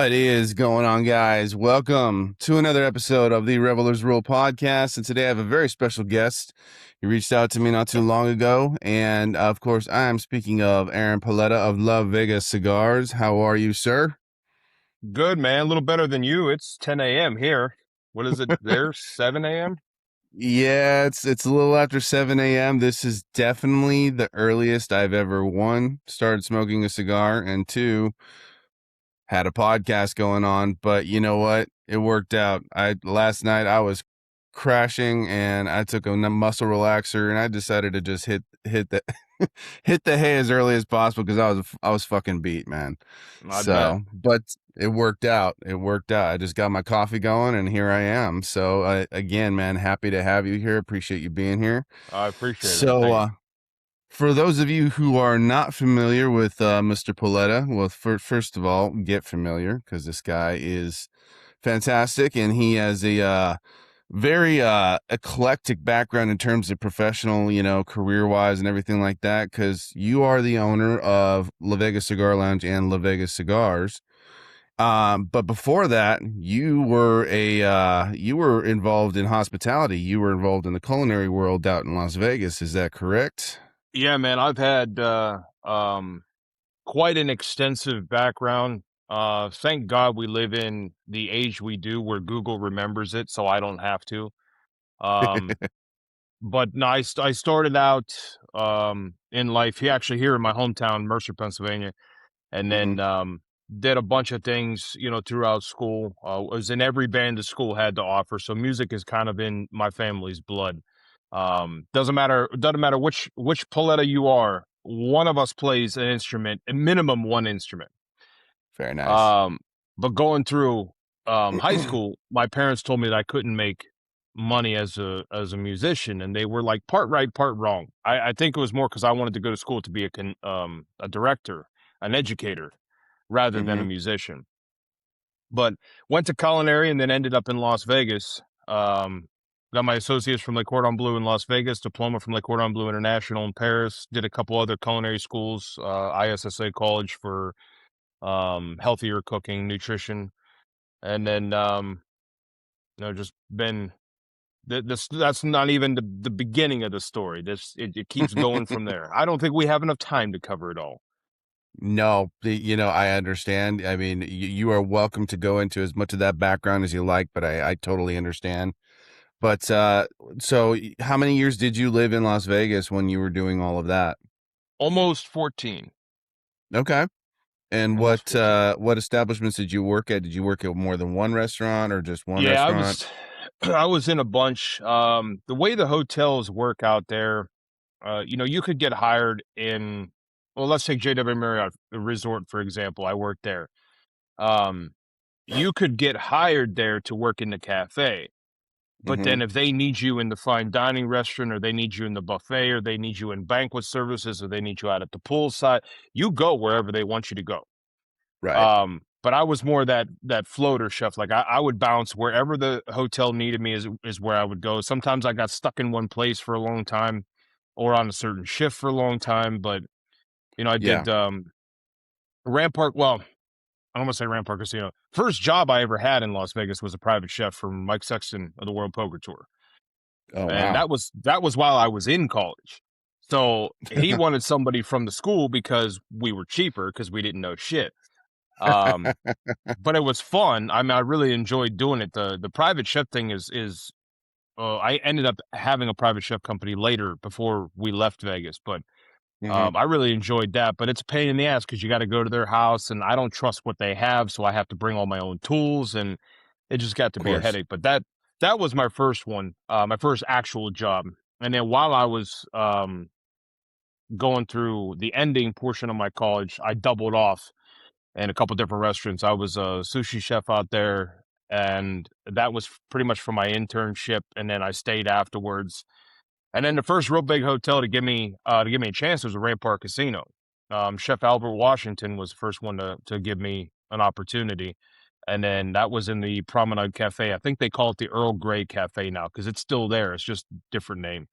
What is going on, guys? Welcome to another episode of the Revelers Rule podcast. And today I have a very special guest. He reached out to me not too long ago. And of course, I am speaking of Aaron Paoletta of LaVega Cigars. How are you, sir? Good, man. A little better than you. It's 10 a.m. here. What is it there? 7 a.m.? Yeah, it's a little after 7 a.m. This is definitely the earliest I've ever, one, started smoking a cigar, and two, had a podcast going on. But you know what? It worked out. Last night I was crashing and I took a muscle relaxer and I decided to just hit the hit the hay as early as possible because I was fucking beat, man. I bet. But it worked out. It worked out. I just got my coffee going and here I am. So again, man, happy to have you here. Appreciate you being here. I appreciate it. So Thank you. for those of you who are not familiar with Mr. Paoletta, well, first of all, get familiar because this guy is fantastic and he has a very eclectic background in terms of professional, career-wise and everything like that, because you are the owner of LaVega Cigar Lounge and LaVega Cigars. But before that, you were involved in hospitality. You were involved in the culinary world out in Las Vegas. Is that correct? Yeah, man. I've had quite an extensive background. Thank God we live in the age we do where Google remembers it, so I don't have to. Um, but no, I started out in life here in my hometown, Mercer, Pennsylvania. And Hmm. then did a bunch of things, throughout school. Was in every band the school had to offer, so music is kind of in my family's blood. Doesn't matter which Paoletta you are. One of us plays an instrument, a minimum one instrument. Very nice. Um, but going through high school, my parents told me that I couldn't make money as a musician, and they were like part right, part wrong. I think it was more because I wanted to go to school to be a director, an educator, rather than a Hmm. musician. But went to culinary and then ended up in Las Vegas. Got my associates from Le Cordon Bleu in Las Vegas, diploma from Le Cordon Bleu International in Paris. Did a couple other culinary schools, ISSA College for healthier cooking, nutrition, and then just been that's not even the beginning of the story. It keeps going from there. I don't think we have enough time to cover it all. No, I understand. I mean, you are welcome to go into as much of that background as you like, but I totally understand. But so how many years did you live in Las Vegas when you were doing all of that? Almost 14. Okay. And Almost 14. what establishments did you work at? Did you work at more than one restaurant or just one Yeah, I restaurant? was I was in a bunch. The way the hotels work out there, you could get hired in, well, let's take JW Marriott the Resort, for example. I worked there. Um, you could get hired there to work in the cafe. But Mm-hmm. then if they need you in the fine dining restaurant, or they need you in the buffet, or they need you in banquet services, or they need you out at the poolside, you go wherever they want you to go. Right. But I was more that floater chef. Like I would bounce wherever the hotel needed me is where I would go. Sometimes I got stuck in one place for a long time or on a certain shift for a long time. But I Yeah. did Rampart. Well, I don't want to say Rampart Casino. First job I ever had in Las Vegas was a private chef from Mike Sexton of the World Poker Tour. Oh, And wow. that was while I was in college. So he wanted somebody from the school because we were cheaper because we didn't know shit. Um, but it was fun. I mean, I really enjoyed doing it. The private chef thing is I ended up having a private chef company later before we left Vegas, but Hmm. I really enjoyed that. But it's a pain in the ass because you got to go to their house, and I don't trust what they have, so I have to bring all my own tools, and it just got to Of be a course. headache. But that was my first one, my first actual job. And then while I was going through the ending portion of my college, I doubled off in a couple different restaurants. I was a sushi chef out there, and that was pretty much for my internship. And then I stayed afterwards. And then the first real big hotel to give me a chance was a Rampart Casino. Chef Albert Washington was the first one to give me an opportunity. And then that was in the Promenade Cafe. I think they call it the Earl Grey Cafe now because it's still there. It's just different name.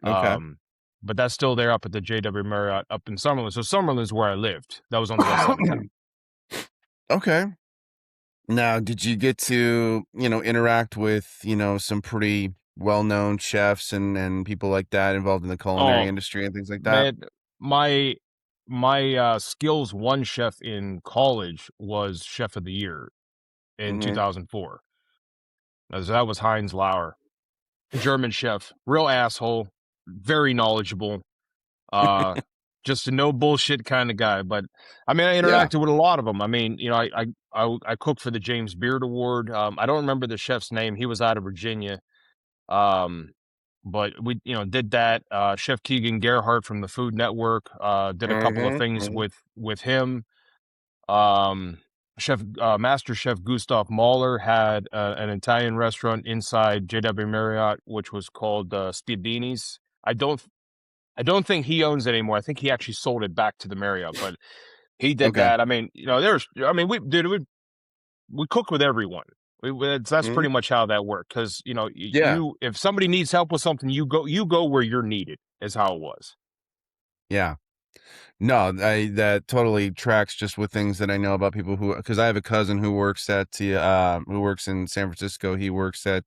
Okay. Um, but that's still there up at the JW Marriott up in Summerlin. So Summerlin's where I lived. That was on the west side of town. Okay. Now, did you get to, interact with, some pretty well-known chefs and people like that involved in the culinary Oh industry and things like that? man, my skills one chef in college was chef of the year in Hmm. 2004. That was Heinz Lauer, German chef, real asshole, very knowledgeable, uh, just a no bullshit kind of guy. But I mean, I Yeah. interacted with a lot of them. I mean, I cooked for the James Beard Award. I don't remember the chef's name. He was out of Virginia. Um, but we, did that. Chef Keegan Gerhardt from the Food Network, did a couple of Hmm. things Hmm. with him. Um, Master Chef Gustav Mahler had an Italian restaurant inside JW Marriott, which was called Spiedini's. I don't think he owns it anymore. I think he actually sold it back to the Marriott, but he did Okay. that. I mean, we cook with everyone. That's Hmm. pretty much how that worked. Because Yeah. if somebody needs help with something, you go where you're needed. Is how it was. Yeah. No, that totally tracks just with things that I know about people who, because I have a cousin who works in San Francisco. He works at,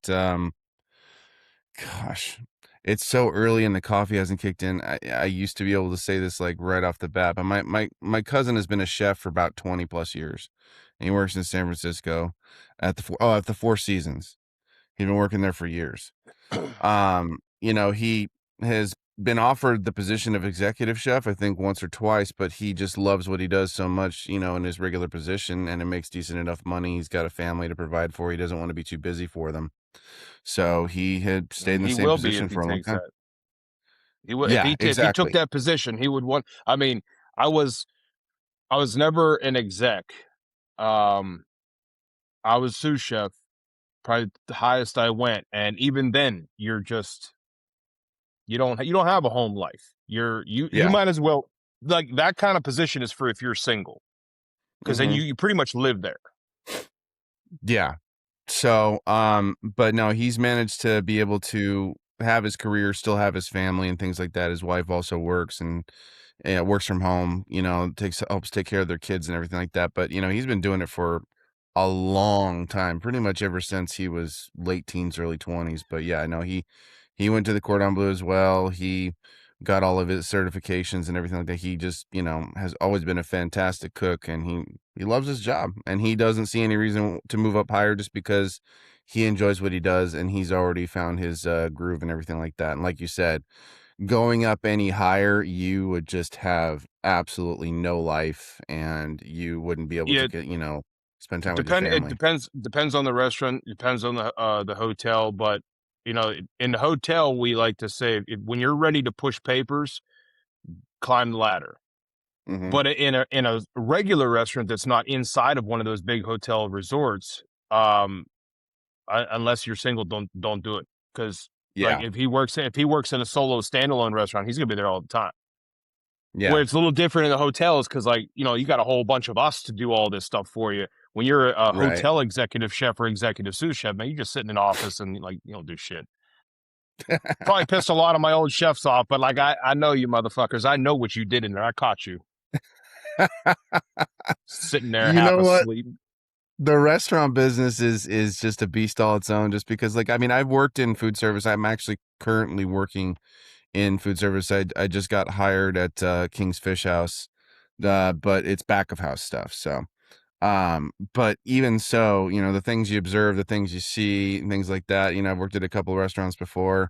gosh, it's so early and the coffee hasn't kicked in. I used to be able to say this like right off the bat, but my cousin has been a chef for about 20 plus years. And he works in San Francisco at the Four Seasons. He's been working there for years. He has been offered the position of executive chef, I think once or twice, but he just loves what he does so much, in his regular position, and it makes decent enough money. He's got a family to provide for. He doesn't want to be too busy for them. So he had stayed And in the he same will be if position he for a long takes time. that. He will Yeah, if he took exactly. that position, he would want. I mean, I was I was never an exec. Um, I was sous chef, probably the highest I went, and even then, you don't have a home life. You Yeah. might as well, like, that kind of position is for if you're single, because then Hmm. you pretty much live there. Yeah. So, but no, he's managed to be able to have his career, still have his family and things like that. His wife also works and works from home, helps take care of their kids and everything like that. But, he's been doing it for a long time, pretty much ever since he was late teens, early 20s. But yeah, no, he went to the Cordon Bleu as well. He got all of his certifications and everything like that. He just, has always been a fantastic cook, and he loves his job, and he doesn't see any reason to move up higher just because he enjoys what he does, and he's already found his groove and everything like that. And like you said, going up any higher, you would just have absolutely no life, and you wouldn't be able to Yeah, get, spend time with your it family. depends on the restaurant, depends on the hotel, but in the hotel we like to say when you're ready to push papers, climb the ladder. Hmm. But in a regular restaurant that's not inside of one of those big hotel resorts, um, unless you're single, don't do it, because like Yeah. if he works in a solo standalone restaurant, he's gonna be there all the time. Where Yeah. it's a little different in the hotels, because like you got a whole bunch of us to do all this stuff for you. When you're a Right. hotel executive chef or executive sous chef, man, you just sit in an office and like you don't do shit. Probably pissed a lot of my old chefs off, but like I know you motherfuckers. I know what you did in there. I caught you sitting there You half know what? asleep. The restaurant business is just a beast all its own, just because, like, I mean, I've worked in food service. I'm actually currently working in food service. I just got hired at King's Fish House, but it's back of house stuff. So, but even so, the things you observe, the things you see, and things like that. I've worked at a couple of restaurants before.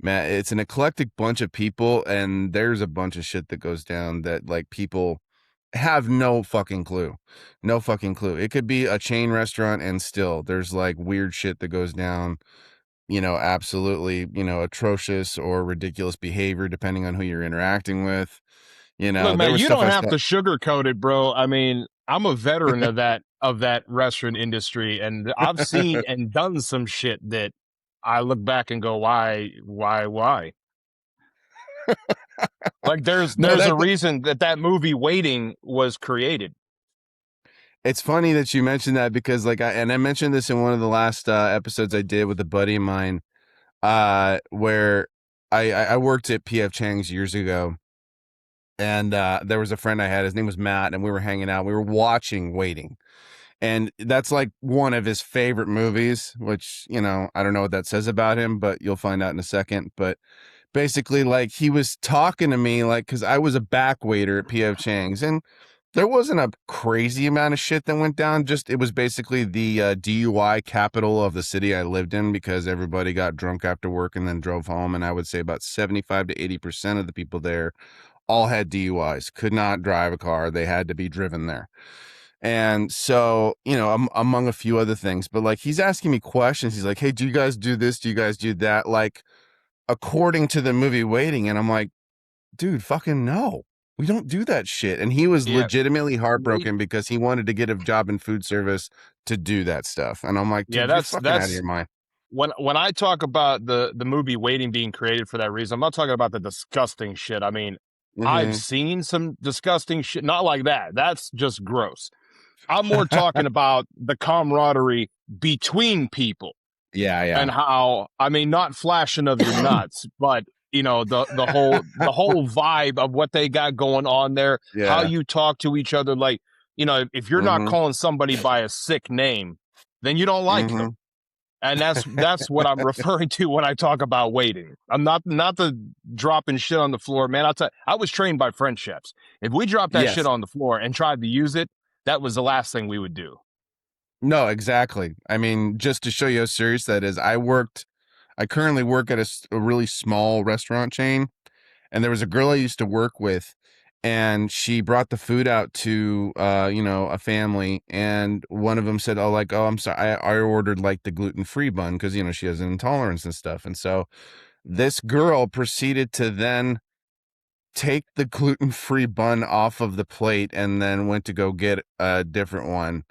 Man, it's an eclectic bunch of people, and there's a bunch of shit that goes down that like people have no fucking clue. No fucking clue. It could be a chain restaurant and still there's like weird shit that goes down, absolutely, atrocious or ridiculous behavior depending on who you're interacting with. Look, There man, was you stuff don't I have saw. to sugarcoat it, bro. I mean, I'm a veteran of that restaurant industry, and I've seen and done some shit that I look back and go, why? Like No, there's a reason that that movie Waiting was created. it's funny that you mentioned that because like I mentioned this in one of the last episodes I did with a buddy of mine, where I worked at PF Chang's years ago, and there was a friend I had. His name was Matt, and we were hanging out. We were watching Waiting, And that's like one of his favorite movies, which, you know, I don't know what that says about him, but you'll find out in a second. But basically, like, he was talking to me, like, because I was a back waiter at P.F. Chang's, and there wasn't a crazy amount of shit that went down. Just it was basically the DUI capital of the city I lived in, because everybody got drunk after work and then drove home. And I would say about 75 to 80% of the people there all had DUIs, could not drive a car. They had to be driven there. And so, you know, among a few other things, but like, he's asking me questions. He's like, hey, do you guys do this? Do you guys do that? Like, according to the movie Waiting. And I'm like, dude, fucking no, we don't do that shit. And he was Yeah, legitimately wait. heartbroken because he wanted to get a job in food service to do that stuff. And I'm like, Yeah, dude, you're fucking out of that's your mind. when I talk about the movie Waiting being created for that reason. I'm not talking about the disgusting shit. I mean, I've Mm-hmm. seen some disgusting shit, not like that. That's just gross. I'm more talking about the camaraderie between people Yeah, and yeah. how, I mean, not flashing of your nuts, but you know, the whole vibe of what they got going on there, how Yeah. you talk to each other. Like, you know, if you're not Mm-hmm. calling somebody by a sick name, then you don't like them. Mm-hmm. And that's what I'm referring to when I talk about waiting. I'm not the dropping shit on the floor, man. I'll tell you, I was trained by French chefs. If we dropped that shit Yes. on the floor and tried to use it, that was the last thing we would do. No, exactly. I mean, just to show you how serious that is, I currently work at a really small restaurant chain. And there was a girl I used to work with, and she brought the food out to you know, a family, and one of them said, oh, like, oh, I'm sorry, I ordered like the gluten-free bun, because, you know, she has an intolerance and stuff. And so this girl proceeded to then take the gluten-free bun off of the plate and then went to go get a different one,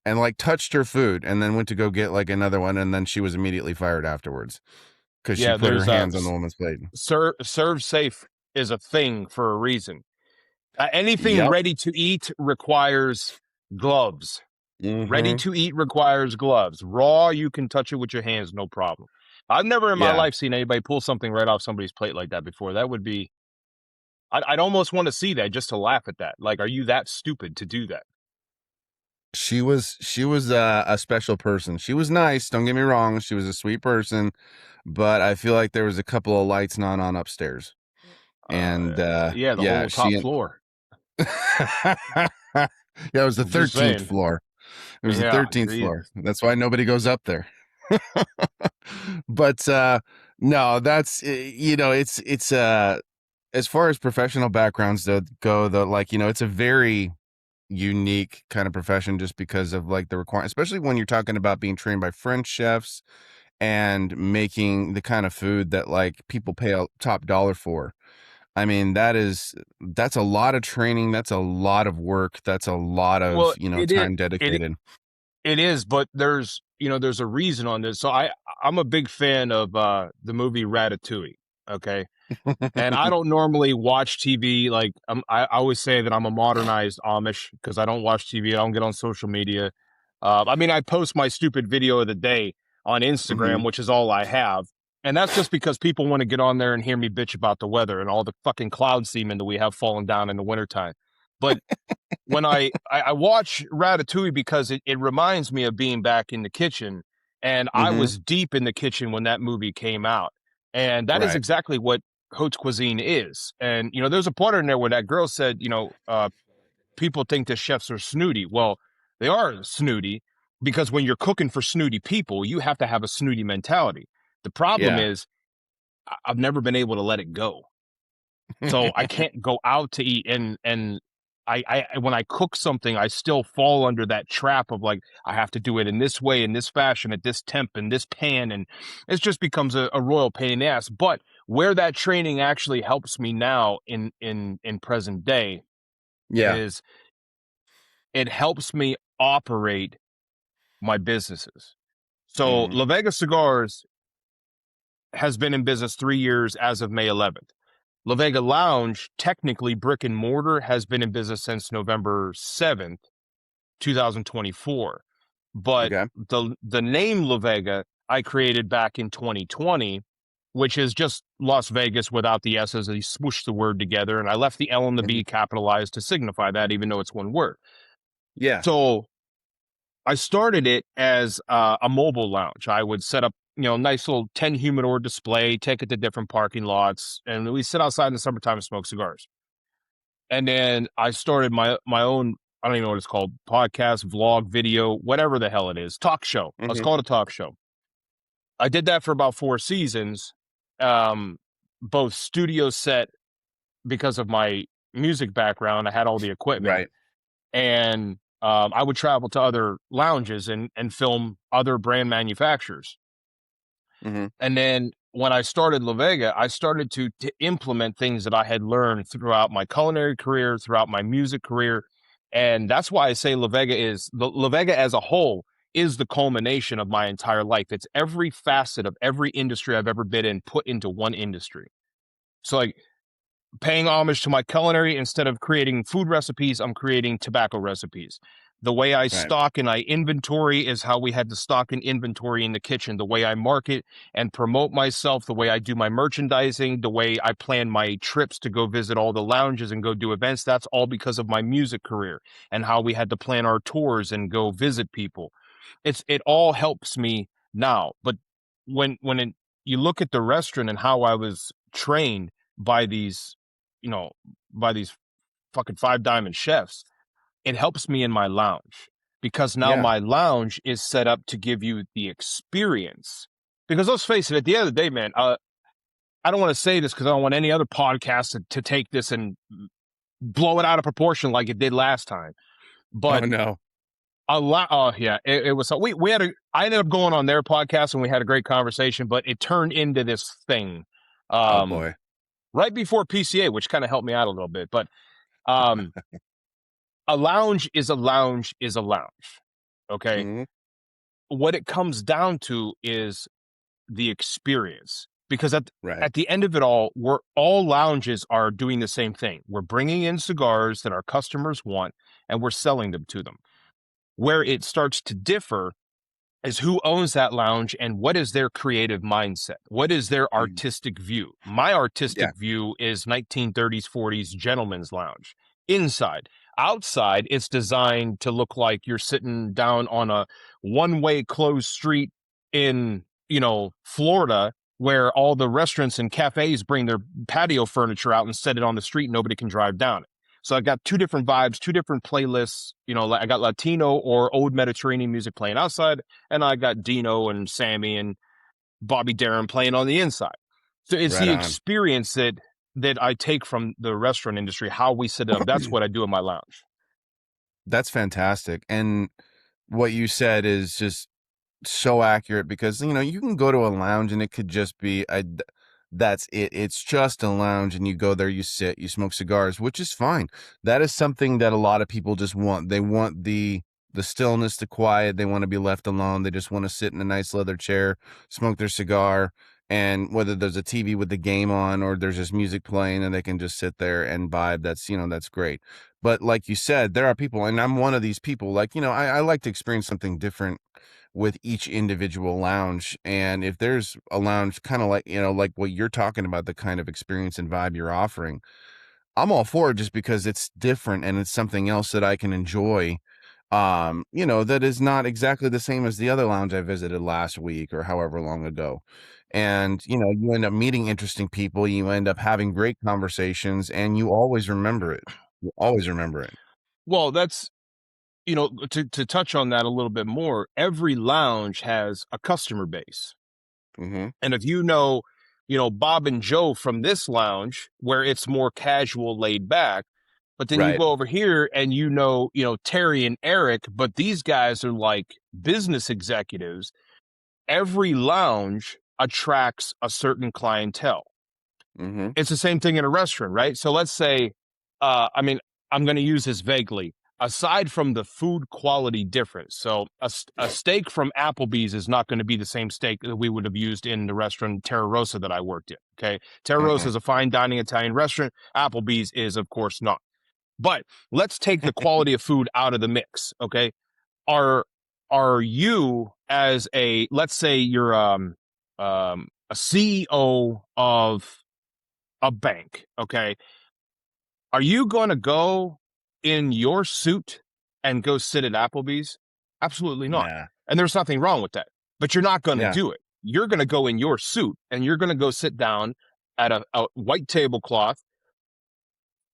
and like touched her food, and then went to go get like another one, and then she was immediately fired afterwards because she Yeah, put her there's hands on the woman's plate. serve safe is a thing for a reason. Anything Yep. ready to eat requires gloves. Ready Mm-hmm. to eat requires gloves. Raw, you can touch it with your hands, no problem. I've never in my Yeah. life seen anybody pull something right off somebody's plate like that before. That would be, I'd almost want to see that just to laugh at that. Like, are you that stupid to do that? She was a special person. She was nice, don't get me wrong. She was a sweet person, but I feel like there was a couple of lights not on upstairs. And Yeah, the yeah, whole top floor. yeah, it was the I'm just 13th saying. floor. It was the Yeah, 13th floor. Jesus. That's why nobody goes up there. But no, that's you know, it's as far as professional backgrounds go, though, like, you know, it's a very unique kind of profession, just because of like the requirement, especially when you're talking about being trained by French chefs and making the kind of food that like people pay a top dollar for. I mean, that's a lot of training, that's a lot of work, that's a lot of, Well, you know, it is. time It dedicated. it is, but there's, you know, there's a reason on this. So I'm a big fan of the movie Ratatouille. Okay. And I don't normally watch TV. Like, I always say that I'm a modernized Amish because I don't watch TV. I don't get on social media. I mean, I post my stupid video of the day on Hmm. Instagram, which is all I have. And that's just because people want to get on there and hear me bitch about the weather and all the fucking cloud semen that we have falling down in the wintertime. But when I watch Ratatouille because it reminds me of being back in the kitchen. And I Hmm. was deep in the kitchen when that movie came out. And that is Right. exactly what haute cuisine is. And, you know, there's a part in there where that girl said, you know, people think that chefs are snooty. Well, they are snooty because when you're cooking for snooty people, you have to have a snooty mentality. The problem Yeah. is, I've never been able to let it go. So I can't go out to eat and I when I cook something, I still fall under that trap of like I have to do it in this way, in this fashion, at this temp, in this pan, and it just becomes a royal pain in the ass. But where that training actually helps me now in present day Yeah. is it helps me operate my businesses. So Hmm. LaVega Cigars has been in business 3 years as of May 11th. LaVega Lounge, technically brick and mortar, has been in business since November 7th, 2024. But Okay. the name LaVega I created back in 2020, which is just Las Vegas without the S's. I swooshed the word together and I left the L and the Hmm. B capitalized to signify that, even though it's one word. Yeah. So I started it as a mobile lounge. I would set up, nice little 10 humidor display, take it to different parking lots, and we sit outside in the summertime and smoke cigars. And then I started my own, I don't even know what it's called, podcast, vlog, video, whatever the hell it is, talk show. Let's Hmm. call it a talk show. I did that for about 4 seasons, um, both studio set because of my music background. I had all the equipment, Right. and I would travel to other lounges and film other brand manufacturers. Hmm. And then when I started LaVega, I started to implement things that I had learned throughout my culinary career, throughout my music career. And that's why I say LaVega as a whole is the culmination of my entire life. It's every facet of every industry I've ever been in put into one industry. So like paying homage to my culinary, instead of creating food recipes, I'm creating tobacco recipes. The way I Right. stock and I inventory is how we had to stock and inventory in the kitchen. The way I market and promote myself, the way I do my merchandising, the way I plan my trips to go visit all the lounges and go do events, that's all because of my music career and how we had to plan our tours and go visit people. It all helps me now. But you look at the restaurant and how I was trained by these, you know, by these fucking five diamond chefs, it helps me in my lounge because now Yeah. my lounge is set up to give you the experience. Because let's face it, at the end of the day, man, I don't want to say this because I don't want any other podcast to take this and blow it out of proportion like it did last time. Oh But no. a lot, oh yeah, it was. We had I ended up going on their podcast and we had a great conversation, but it turned into this thing. Oh Um, boy. right before PCA, which kind of helped me out a little bit. But um, a lounge is a lounge is a lounge. Okay. Hmm. What it comes down to is the experience. Because Right. at the end of it all, we're all lounges are doing the same thing. We're bringing in cigars that our customers want and we're selling them to them. Where it starts to differ is who owns that lounge and what is their creative mindset? What is their Mhm. artistic view? My Yeah. artistic view is 1930s, 40s gentleman's lounge. Inside. Outside, it's designed to look like you're sitting down on a one-way closed street in, Florida, where all the restaurants and cafes bring their patio furniture out and set it on the street. Nobody can drive down it. So I got two different vibes, two different playlists. I got Latino or old Mediterranean music playing outside, and I got Dino and Sammy and Bobby Darin playing on the inside. So it's Right the on. experience that I take from the restaurant industry, how we set it up. That's what I do in my lounge. That's fantastic. And what you said is just so accurate because you can go to a lounge and it could just be that's it, it's just a lounge, and you go there, you sit, you smoke cigars, which is fine. That is something that a lot of people just want. They want the stillness, the quiet. They want to be left alone. They just want to sit in a nice leather chair, smoke their cigar, and whether there's a TV with the game on or there's just music playing and they can just sit there and vibe, that's great. But like you said, there are people, and I'm one of these people, like, I like to experience something different with each individual lounge. And if there's a lounge kind of like, like what you're talking about, the kind of experience and vibe you're offering, I'm all for it just because it's different and it's something else that I can enjoy. That is not exactly the same as the other lounge I visited last week or however long ago. And, you end up meeting interesting people, you end up having great conversations, and you always remember it. You always remember it. Well, that's, to touch on that a little bit more, every lounge has a customer base. Hmm. And if Bob and Joe from this lounge where it's more casual, laid back, but then you Right. go over here and Terry and Eric, but these guys are like business executives. Every lounge attracts a certain clientele. Hmm. It's the same thing in a restaurant, right? So let's say, I mean, I'm going to use this vaguely. Aside from the food quality difference, so a steak from Applebee's is not going to be the same steak that we would have used in the restaurant Terra Rosa that I worked in. Okay. Terra Rosa Hmm. is a fine dining Italian restaurant. Applebee's is, of course, not. But let's take the quality of food out of the mix. Okay. Are are you as let's say you're a CEO of a bank, okay? Are you going to go in your suit and go sit at Applebee's? Absolutely not. Nah. And there's nothing wrong with that. But you're not going to Yeah. do it. You're going to go in your suit and you're going to go sit down at a white tablecloth,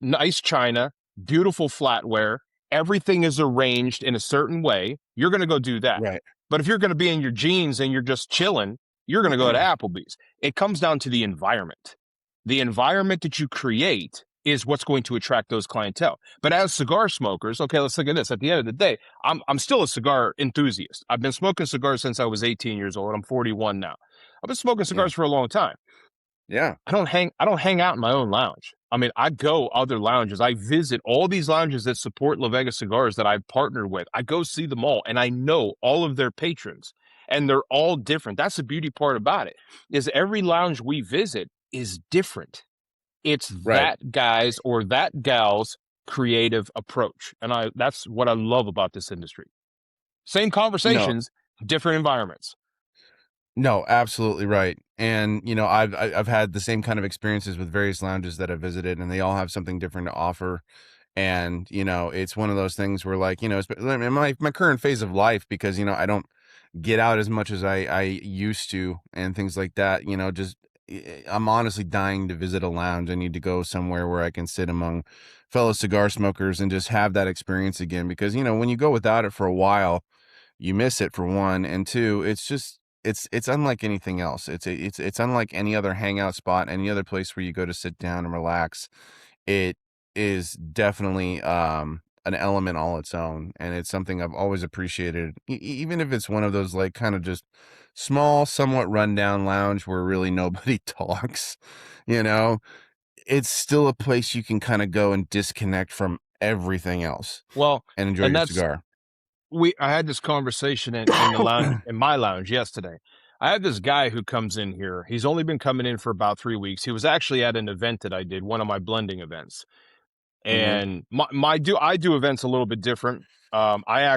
nice china, beautiful flatware. Everything is arranged in a certain way. You're going to go do that. Right. But if you're going to be in your jeans and you're just chilling, you're going to go to Applebee's. It comes down to the environment. The environment that you create is what's going to attract those clientele. But as cigar smokers, okay, let's look at this. At the end of the day, I'm still a cigar enthusiast. I've been smoking cigars since I was 18 years old. I'm 41 now. I've been smoking Yeah. cigars for a long time. Yeah. I don't hang out in my own lounge. I mean, I go other lounges. I visit all these lounges that support LaVega Cigars that I've partnered with. I go see them all, and I know all of their patrons, and they're all different. That's the beauty part about it, is every lounge we visit is different. It's Right. that guy's or that gal's creative approach. And that's what I love about this industry. Same conversations, different environments. No, absolutely right. And I've had the same kind of experiences with various lounges that I've visited, and they all have something different to offer. And it's one of those things where, like, in my current phase of life, because I don't get out as much as I used to, and things like that. I'm honestly dying to visit a lounge. I need to go somewhere where I can sit among fellow cigar smokers and just have that experience again. Because when you go without it for a while, you miss it, for one, and two, it's unlike anything else. It's unlike any other hangout spot, any other place where you go to sit down and relax. It is definitely an element all its own, and it's something I've always appreciated. Even if it's one of those, like, kind of just small, somewhat rundown lounge where really nobody talks, it's still a place you can kind of go and disconnect from everything else Well, and enjoy and your that's cigar. I had this conversation in the lounge, in my lounge yesterday. I had this guy who comes in here. He's only been coming in for about 3 weeks. He was actually at an event that I did, one of my blending events. Hmm. And I do events a little bit different. I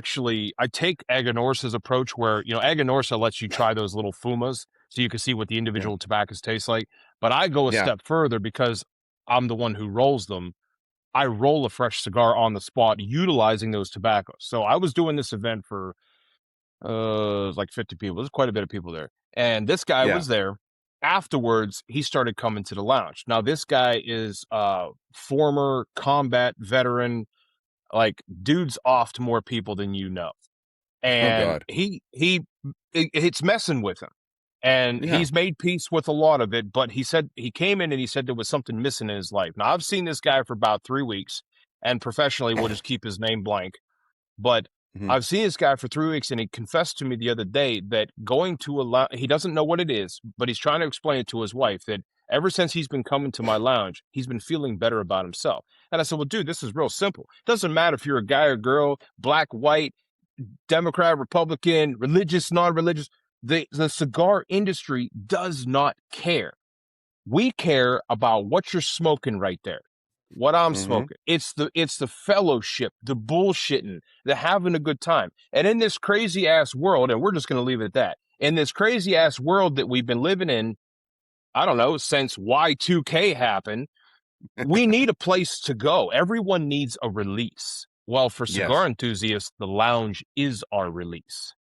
take Aganorsa's approach where, Aganorsa lets you try those little fumas so you can see what the Yeah. individual tobaccos taste like. But I go a Yeah. step further because I'm the one who rolls them. I roll a fresh cigar on the spot utilizing those tobaccos. So I was doing this event for like 50 people. There's quite a bit of people there. And this guy Yeah. was there. Afterwards, he started coming to the lounge. Now, this guy is a former combat veteran, like, dude's off to more people than you know. Oh And God. it's messing with him. And Yeah. he's made peace with a lot of it, but he said he came in and he said there was something missing in his life. Now, I've seen this guy for about 3 weeks, and professionally we'll just keep his name blank. But Hmm. I've seen this guy for 3 weeks, and he confessed to me the other day that going to a lounge, he doesn't know what it is, but he's trying to explain it to his wife that ever since he's been coming to my lounge, he's been feeling better about himself. And I said, well, dude, this is real simple. It doesn't matter if you're a guy or girl, black, white, Democrat, Republican, religious, non-religious. The cigar industry does not care. We care about what you're smoking right there. What I'm Hmm. smoking. It's the fellowship, the bullshitting, the having a good time. And in this crazy ass world, and we're just going to leave it at that. In this crazy ass world that we've been living in, I don't know, since Y2K happened, we need a place to go. Everyone needs a release. Well, for cigar Yes. enthusiasts, the lounge is our release.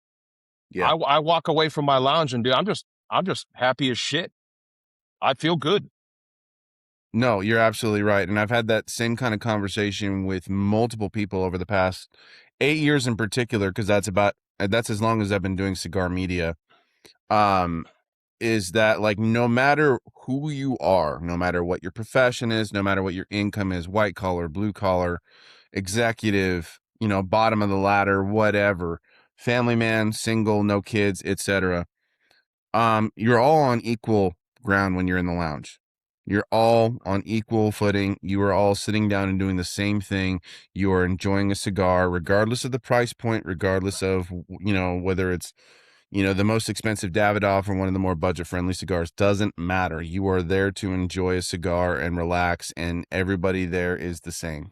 Yeah. I walk away from my lounge and, dude, I'm just happy as shit. I feel good. No, you're absolutely right. And I've had that same kind of conversation with multiple people over the past 8 years in particular, because that's as long as I've been doing cigar media. Is that, like, no matter who you are, no matter what your profession is, no matter what your income is, white collar, blue collar, executive, bottom of the ladder, whatever, family man, single, no kids, etc. You're all on equal ground when you're in the lounge. You're all on equal footing. You are all sitting down and doing the same thing. You are enjoying a cigar, regardless of the price point, regardless of, whether it's, the most expensive Davidoff or one of the more budget-friendly cigars. Doesn't matter. You are there to enjoy a cigar and relax, and everybody there is the same.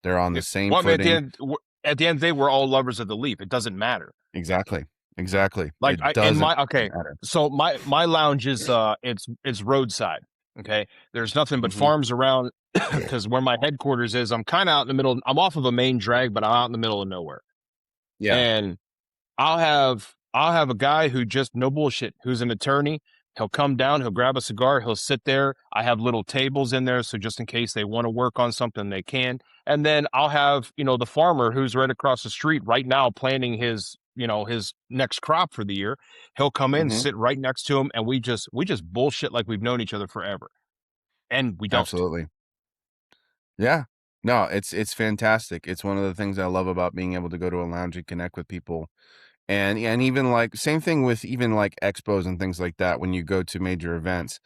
They're on the same Well, I mean, footing. at the end of the day, we're all lovers of the leaf. It doesn't matter. Exactly. Like, It doesn't matter. so my lounge is it's roadside. Okay, there's nothing but Hmm. farms around because where my headquarters is, I'm kind of out in the middle. I'm off of a main drag, but I'm out in the middle of nowhere. Yeah. And I'll have a guy who just no bullshit, who's an attorney. He'll come down, he'll grab a cigar, he'll sit there. I have little tables in there, so just in case they want to work on something, they can. And then I'll have, the farmer who's right across the street right now planting his next crop for the year. He'll come in, Hmm. sit right next to him, and we just bullshit like we've known each other forever. And we don't. Absolutely. Yeah. No, it's fantastic. It's one of the things I love about being able to go to a lounge and connect with people. And even like same thing with even like expos and things like that when you go to major events.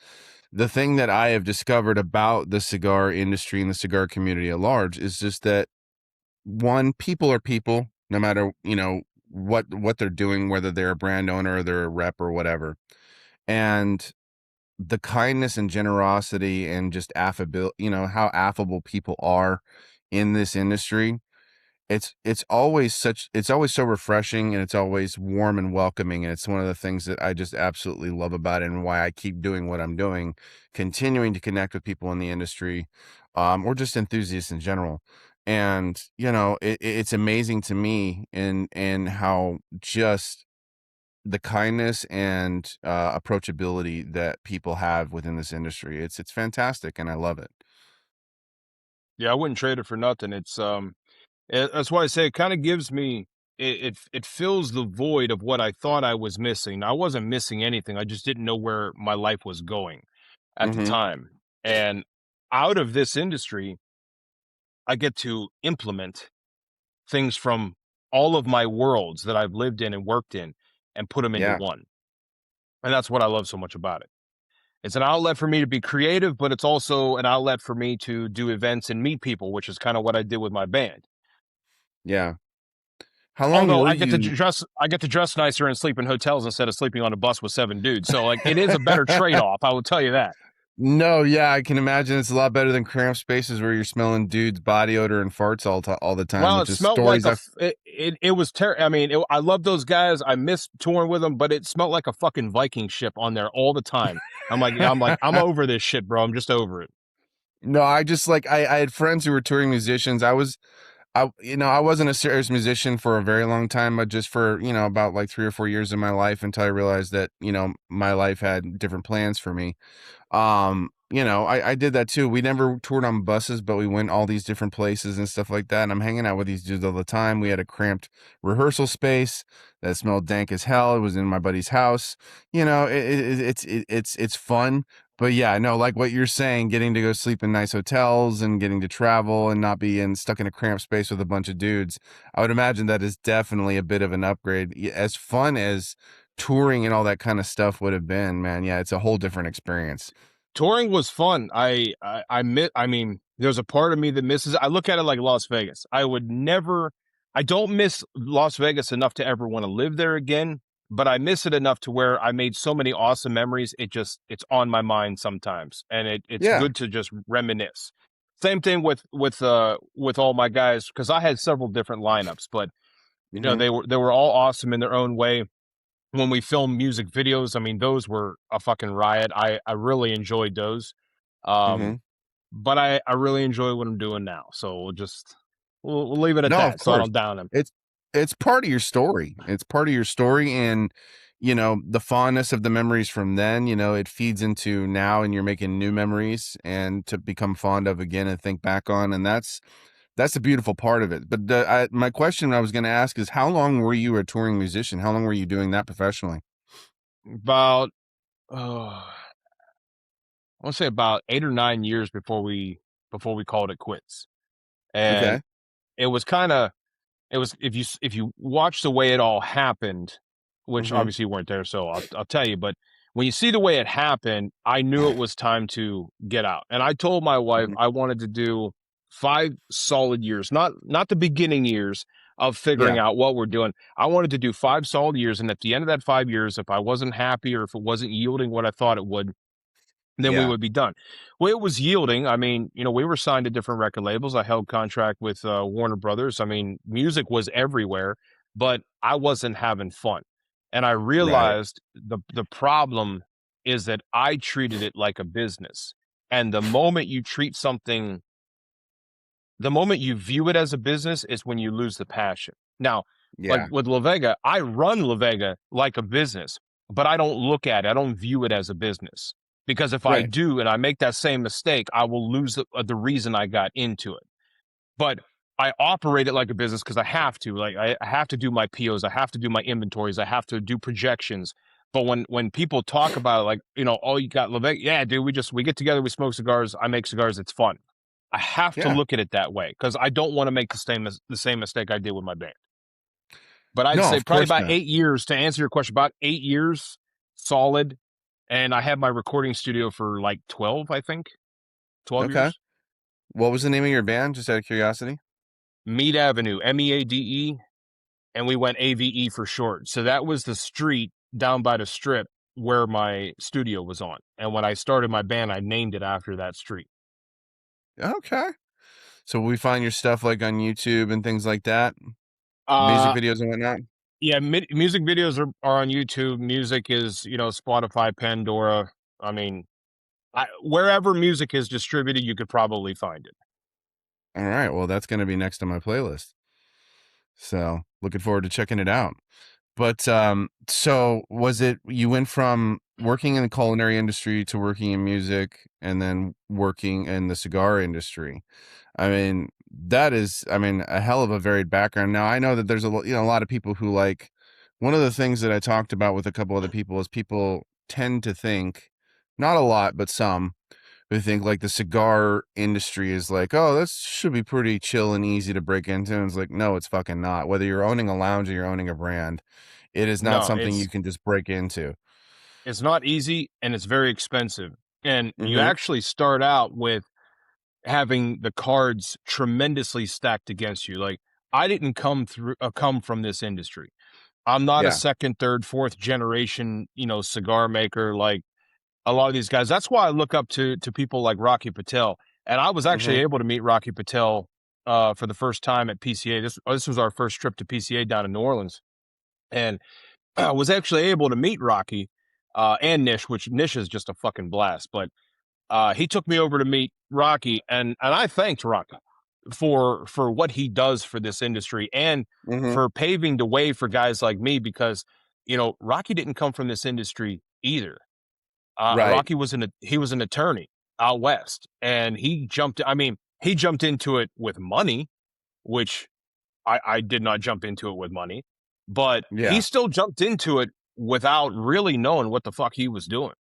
The thing that I have discovered about the cigar industry and the cigar community at large is just that one, people are people, no matter, what they're doing, whether they're a brand owner or they're a rep or whatever. And the kindness and generosity and just affability, how affable people are in this industry. It's always so refreshing, and it's always warm and welcoming, and it's one of the things that I just absolutely love about it and why I keep doing what I'm doing, continuing to connect with people in the industry, or just enthusiasts in general. And it's amazing to me in how just the kindness and approachability that people have within this industry. It's fantastic, and I love it. Yeah, I wouldn't trade it for nothing. That's why I say it kind of gives me it fills the void of what I thought I was missing. I wasn't missing anything. I just didn't know where my life was going at the Hmm. time. And out of this industry, I get to implement things from all of my worlds that I've lived in and worked in and put them into Yeah. one. And that's what I love so much about it. It's an outlet for me to be creative, but it's also an outlet for me to do events and meet people, which is kind of what I did with my band. Yeah. How long Although were I get to you? dress nicer and sleep in hotels instead of sleeping on a bus with 7 dudes. So like it is a better trade-off, I will tell you that. No, yeah, I can imagine it's a lot better than cramped spaces where you're smelling dude's body odor and farts all the time, Well, it which is smelled like stories a I've. f- it was I mean, I love those guys. I miss touring with them, but it smelled like a fucking Viking ship on there all the time. I'm over this shit, bro. I'm just over it. No, I just like I had friends who were touring musicians. I wasn't a serious musician for a very long time, but just for, about like 3 or 4 years of my life until I realized that, my life had different plans for me. I did that too. We never toured on buses, but we went all these different places and stuff like that. And I'm hanging out with these dudes all the time. We had a cramped rehearsal space that smelled dank as hell. It was in my buddy's house. It's fun. But yeah, no, like what you're saying, getting to go sleep in nice hotels and getting to travel and not be stuck in a cramped space with a bunch of dudes. I would imagine that is definitely a bit of an upgrade. As fun as touring and all that kind of stuff would have been, man. Yeah, it's a whole different experience. Touring was fun. I mean, there's a part of me that misses. I look at it like Las Vegas. I don't miss Las Vegas enough to ever want to live there again, but I miss it enough to where I made so many awesome memories. It's on my mind sometimes, and it's Yeah. good to just reminisce. Same thing with all my guys because I had several different lineups, but Hmm. they were all awesome in their own way. When we filmed music videos, I mean, those were a fucking riot. I really enjoyed those. Um, Hmm. but I really enjoy what I'm doing now. So we'll leave it at No, of that. So I course. don't down him. It's it's part of your story. It's part of your story, and the fondness of the memories from then, it feeds into now, and you're making new memories and to become fond of again and think back on, and that's a beautiful part of it. But my question I was going to ask is, how long were you a touring musician? How long were you doing that professionally? About I want to say about 8 or 9 years before we called it quits. And Okay. it was kind of it was if you watch the way it all happened, which Hmm. obviously you weren't there, so I'll tell you. But when you see the way it happened, I knew it was time to get out, and I told my wife Hmm. I wanted to do 5 solid years, not the beginning years of figuring Yeah. out what we're doing. I wanted to do 5 solid years, and at the end of that 5 years, if I wasn't happy or if it wasn't yielding what I thought it would, then we Yeah. would be done. Well, it was yielding. I mean, we were signed to different record labels. I held contract with Warner Brothers. I mean, music was everywhere, but I wasn't having fun. And I Right. realized the problem is that I treated it like a business. And the moment you view it as a business is when you lose the passion. Now, Like Yeah. with LaVega, I run LaVega like a business, but I don't look at it. I don't view it as a business because if I Right. do and I make that same mistake, I will lose the reason I got into it. But I operate it like a business because I have to. Like I have to do my POs, I have to do my inventories, I have to do projections. But when people talk about it, like, oh, you got LaVega, yeah, dude, we get together, we smoke cigars, I make cigars, it's fun. I have to Yeah. look at it that way because I don't want to make the same mistake I did with my band. But I'd No, say of probably course about not. 8 years to answer your question. About 8 years solid, and I had my recording studio for like 12, I think, 12 Okay. years. What was the name of your band? Just out of curiosity. Meade Avenue, MEADE, and we went AVE for short. So that was the street down by the strip where my studio was on. And when I started my band, I named it after that street. Okay. So we find your stuff like on YouTube and things like that, music Uh, videos and whatnot. yeah, music videos are on YouTube. Music is, Spotify, Pandora. I mean, wherever music is distributed, you could probably find it. All right. Well, that's going to be next on my playlist. So looking forward to checking it out. But so was it you went from working in the culinary industry to working in music and then working in the cigar industry? I mean, that is, I mean, a hell of a varied background. Now, I know that there's a lot of people who like one of the things that I talked about with a couple other people is people tend to think, not a lot, but some who think like the cigar industry is like, oh, this should be pretty chill and easy to break into. And it's like, no, it's fucking not. Whether you're owning a lounge or you're owning a brand, it is not No, something you it's can just break into. it's not easy and it's very expensive. And you Mm-hmm. actually start out with having the cards tremendously stacked against you. Like I didn't come from this industry. I'm not a Yeah. second, third, fourth generation, cigar maker like a lot of these guys. That's why I look up to people like Rocky Patel. And I was actually Mm-hmm. able to meet Rocky Patel for the first time at PCA. This was our first trip to PCA down in New Orleans, and I was actually able to meet Rocky and Nish, which Nish is just a fucking blast. But he took me over to meet Rocky, and I thanked Rocky for what he does for this industry and Mm-hmm. for paving the way for guys like me because Rocky didn't come from this industry either. Right. Rocky he was an attorney out west, and he jumped. I mean, he jumped into it with money, which I did not jump into it with money, but he Yeah. still jumped into it without really knowing what the fuck he was doing,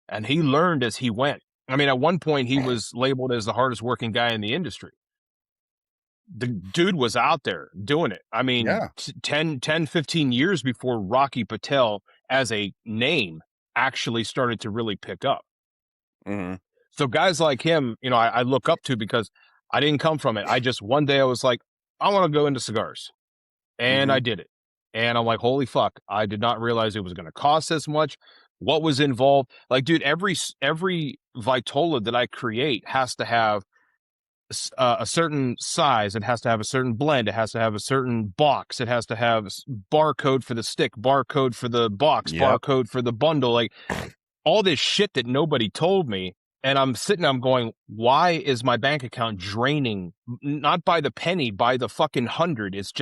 and he learned as he went. I mean, at one point, he was labeled as the hardest working guy in the industry. The dude was out there doing it. I mean, Yeah. 15 years before Rocky Patel as a name actually started to really pick up. Mm-hmm. So guys like him, I look up to because I didn't come from it. I just one day I was like, I want to go into cigars, and Mm-hmm. I did it. And I'm like, holy fuck! I did not realize it was going to cost this much. What was involved? Like, dude, every Vitola that I create has to have a certain size. It has to have a certain blend. It has to have a certain box. It has to have barcode for the stick, barcode for the box, Yep. barcode for the bundle. Like all this shit that nobody told me. And I'm going, why is my bank account draining? Not by the penny, by the fucking hundred. It's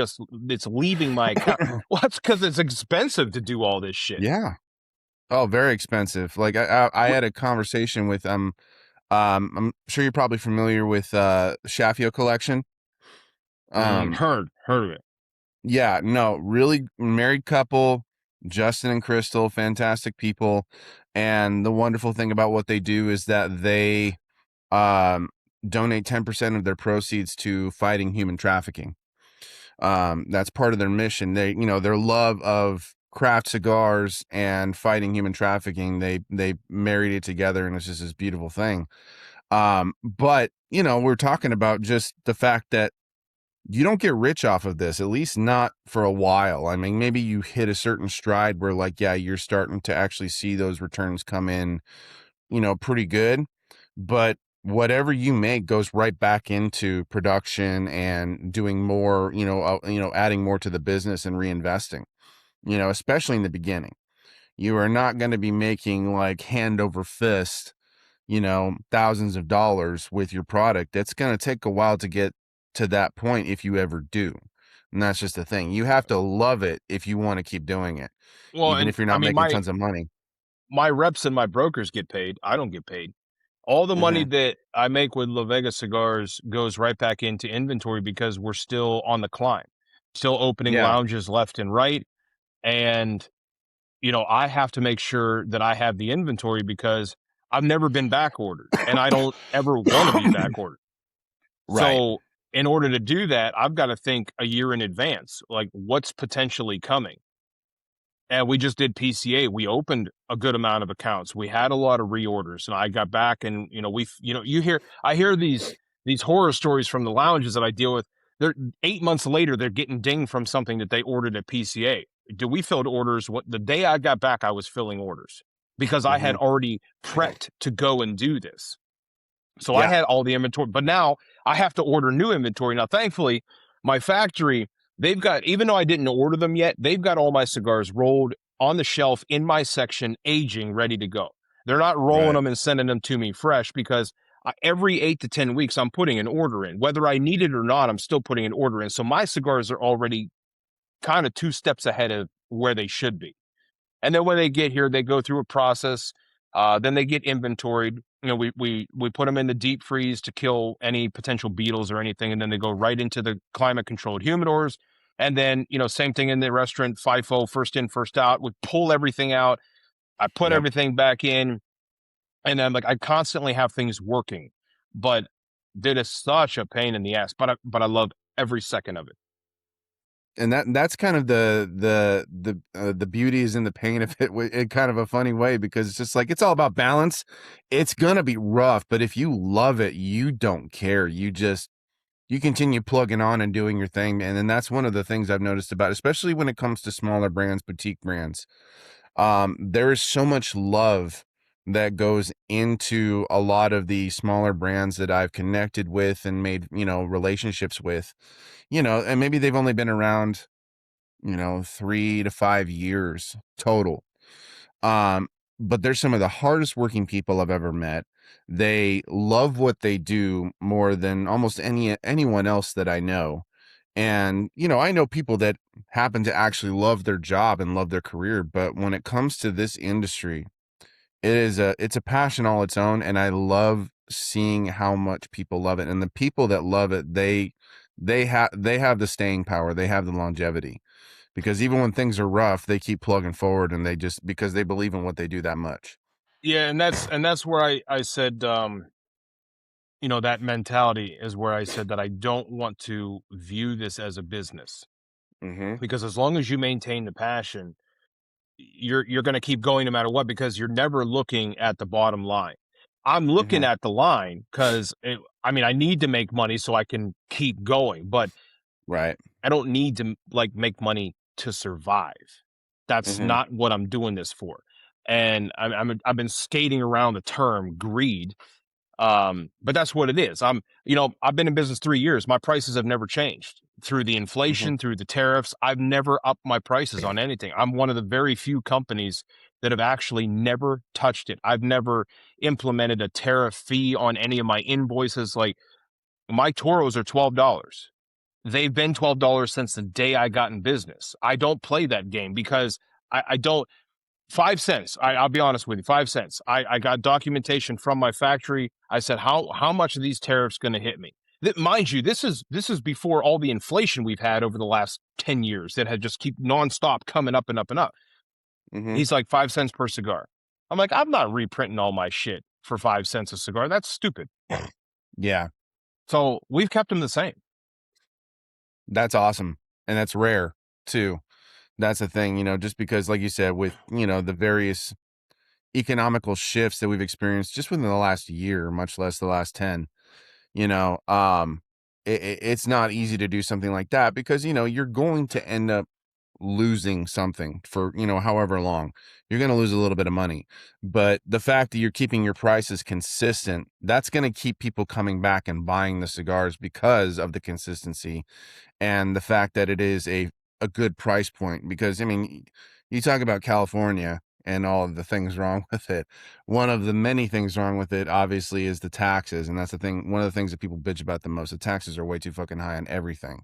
leaving my account. Well, that's because it's expensive to do all this shit. Yeah. Oh, very expensive. Like I had a conversation with I'm sure you're probably familiar with Shafio collection. Um Heard of it. yeah, no, really married couple, Justin and Crystal, fantastic people. And the wonderful thing about what they do is that they um donate 10% of their proceeds to fighting human trafficking. That's part of their mission. They, their love of craft cigars and fighting human trafficking, they married it together, and it's just this beautiful thing. But we're talking about just the fact that you don't get rich off of this, at least not for a while. I mean, maybe you hit a certain stride where like, yeah, you're starting to actually see those returns come in, pretty good. But whatever you make goes right back into production and doing more, adding more to the business and reinvesting, especially in the beginning. You are not going to be making like hand over fist, thousands of dollars with your product. That's going to take a while to get to that point if you ever do. And that's just the thing. You have to love it if you want to keep doing it, Well, even and if you're I not mean, making tons of money. my reps and my brokers get paid. I don't get paid. All the money Hmm. that I make with LaVega Cigars goes right back into inventory because we're still on the climb, still opening Yeah. lounges left and right. And, I have to make sure that I have the inventory because I've never been back ordered and I don't ever want to be back ordered. Right. So, in order to do that, I've got to think a year in advance, like what's potentially coming. And we just did PCA. We opened a good amount of accounts. We had a lot of reorders, and I got back, and I hear these horror stories from the lounges that I deal with. They're 8 months later, they're getting dinged from something that they ordered at PCA. We filled orders? What the day I got back, I was filling orders because I had Hmm. already prepped to go and do this. So I Yeah. had all the inventory, but now I have to order new inventory. Now, thankfully, my factory, they've got, even though I didn't order them yet, they've got all my cigars rolled on the shelf in my section, aging, ready to go. They're not rolling Right. them and sending them to me fresh because every 8 to 10 weeks, I'm putting an order in. Whether I need it or not, I'm still putting an order in. So my cigars are already kind of 2 steps ahead of where they should be. And then when they get here, they go through a process. Then they get inventoried. We put them in the deep freeze to kill any potential beetles or anything, and then they go right into the climate controlled humidors. And then same thing in the restaurant, FIFO, first in, first out. We pull everything out. I put Yep. everything back in, and then like I constantly have things working, but it is such a pain in the ass. But I love every second of it. And that's kind of the beauty is in the pain of it, in kind of a funny way, because it's just like it's all about balance. It's gonna be rough, but if you love it, you don't care. You continue plugging on and doing your thing, and then that's one of the things I've noticed about, especially when it comes to smaller brands, boutique brands. There is so much love that goes into a lot of the smaller brands that I've connected with and made, relationships with, and maybe they've only been around, 3 to 5 years total. Um, but they're some of the hardest working people I've ever met. They love what they do more than almost anyone else that I know. And, I know people that happen to actually love their job and love their career, but when it comes to this industry, it's a passion all its own, and I love seeing how much people love it. And the people that love it, they have the staying power, they have the longevity. Because even when things are rough, they keep plugging forward, and they just because they believe in what they do that much. Yeah, and that's where I said that mentality is where I said that I don't want to view this as a business Hmm. because as long as you maintain the passion, you're going to keep going no matter what because you're never looking at the bottom line. I'm looking Hmm. at the line because I need to make money so I can keep going, but Right. I don't need to like make money to survive. That's Hmm. not what I'm doing this for. And I've been skating around the term greed. But that's what it is. I've been in business 3 years. My prices have never changed through the Hmm. inflation, through the tariffs. I've never upped my prices on anything. I'm one of the very few companies that have actually never touched it. I've never implemented a tariff fee on any of my invoices. Like my Toros are $12. They've been $12 since the day I got in business. I don't play that game because I don't. 5 cents. I'll be honest with you. 5 cents. I got documentation from my factory. I said, how much are these tariffs going to hit me? Mind you, this is before all the inflation we've had over the last 10 years that had just keep nonstop coming up and up and up. Hmm. He's like 5 cents per cigar. I'm like, I'm not reprinting all my shit for 5 cents a cigar. That's stupid. Yeah, So we've kept them the same. that's awesome, and that's rare too. That's the thing, just because, like you said, with the various economical shifts that we've experienced just within the last year, much less the last 10. you know um it's not easy to do something like that, because you're going to end up losing something for however long. You're going to lose a little bit of money, but the fact that you're keeping your prices consistent, that's going to keep people coming back and buying the cigars because of the consistency, and the fact that it is a good price point. Because I mean, you talk about California and all of the things wrong with it. One of the many things wrong with it, obviously, is the taxes. And that's the thing. One of the things that people bitch about the most. The taxes are way too fucking high on everything.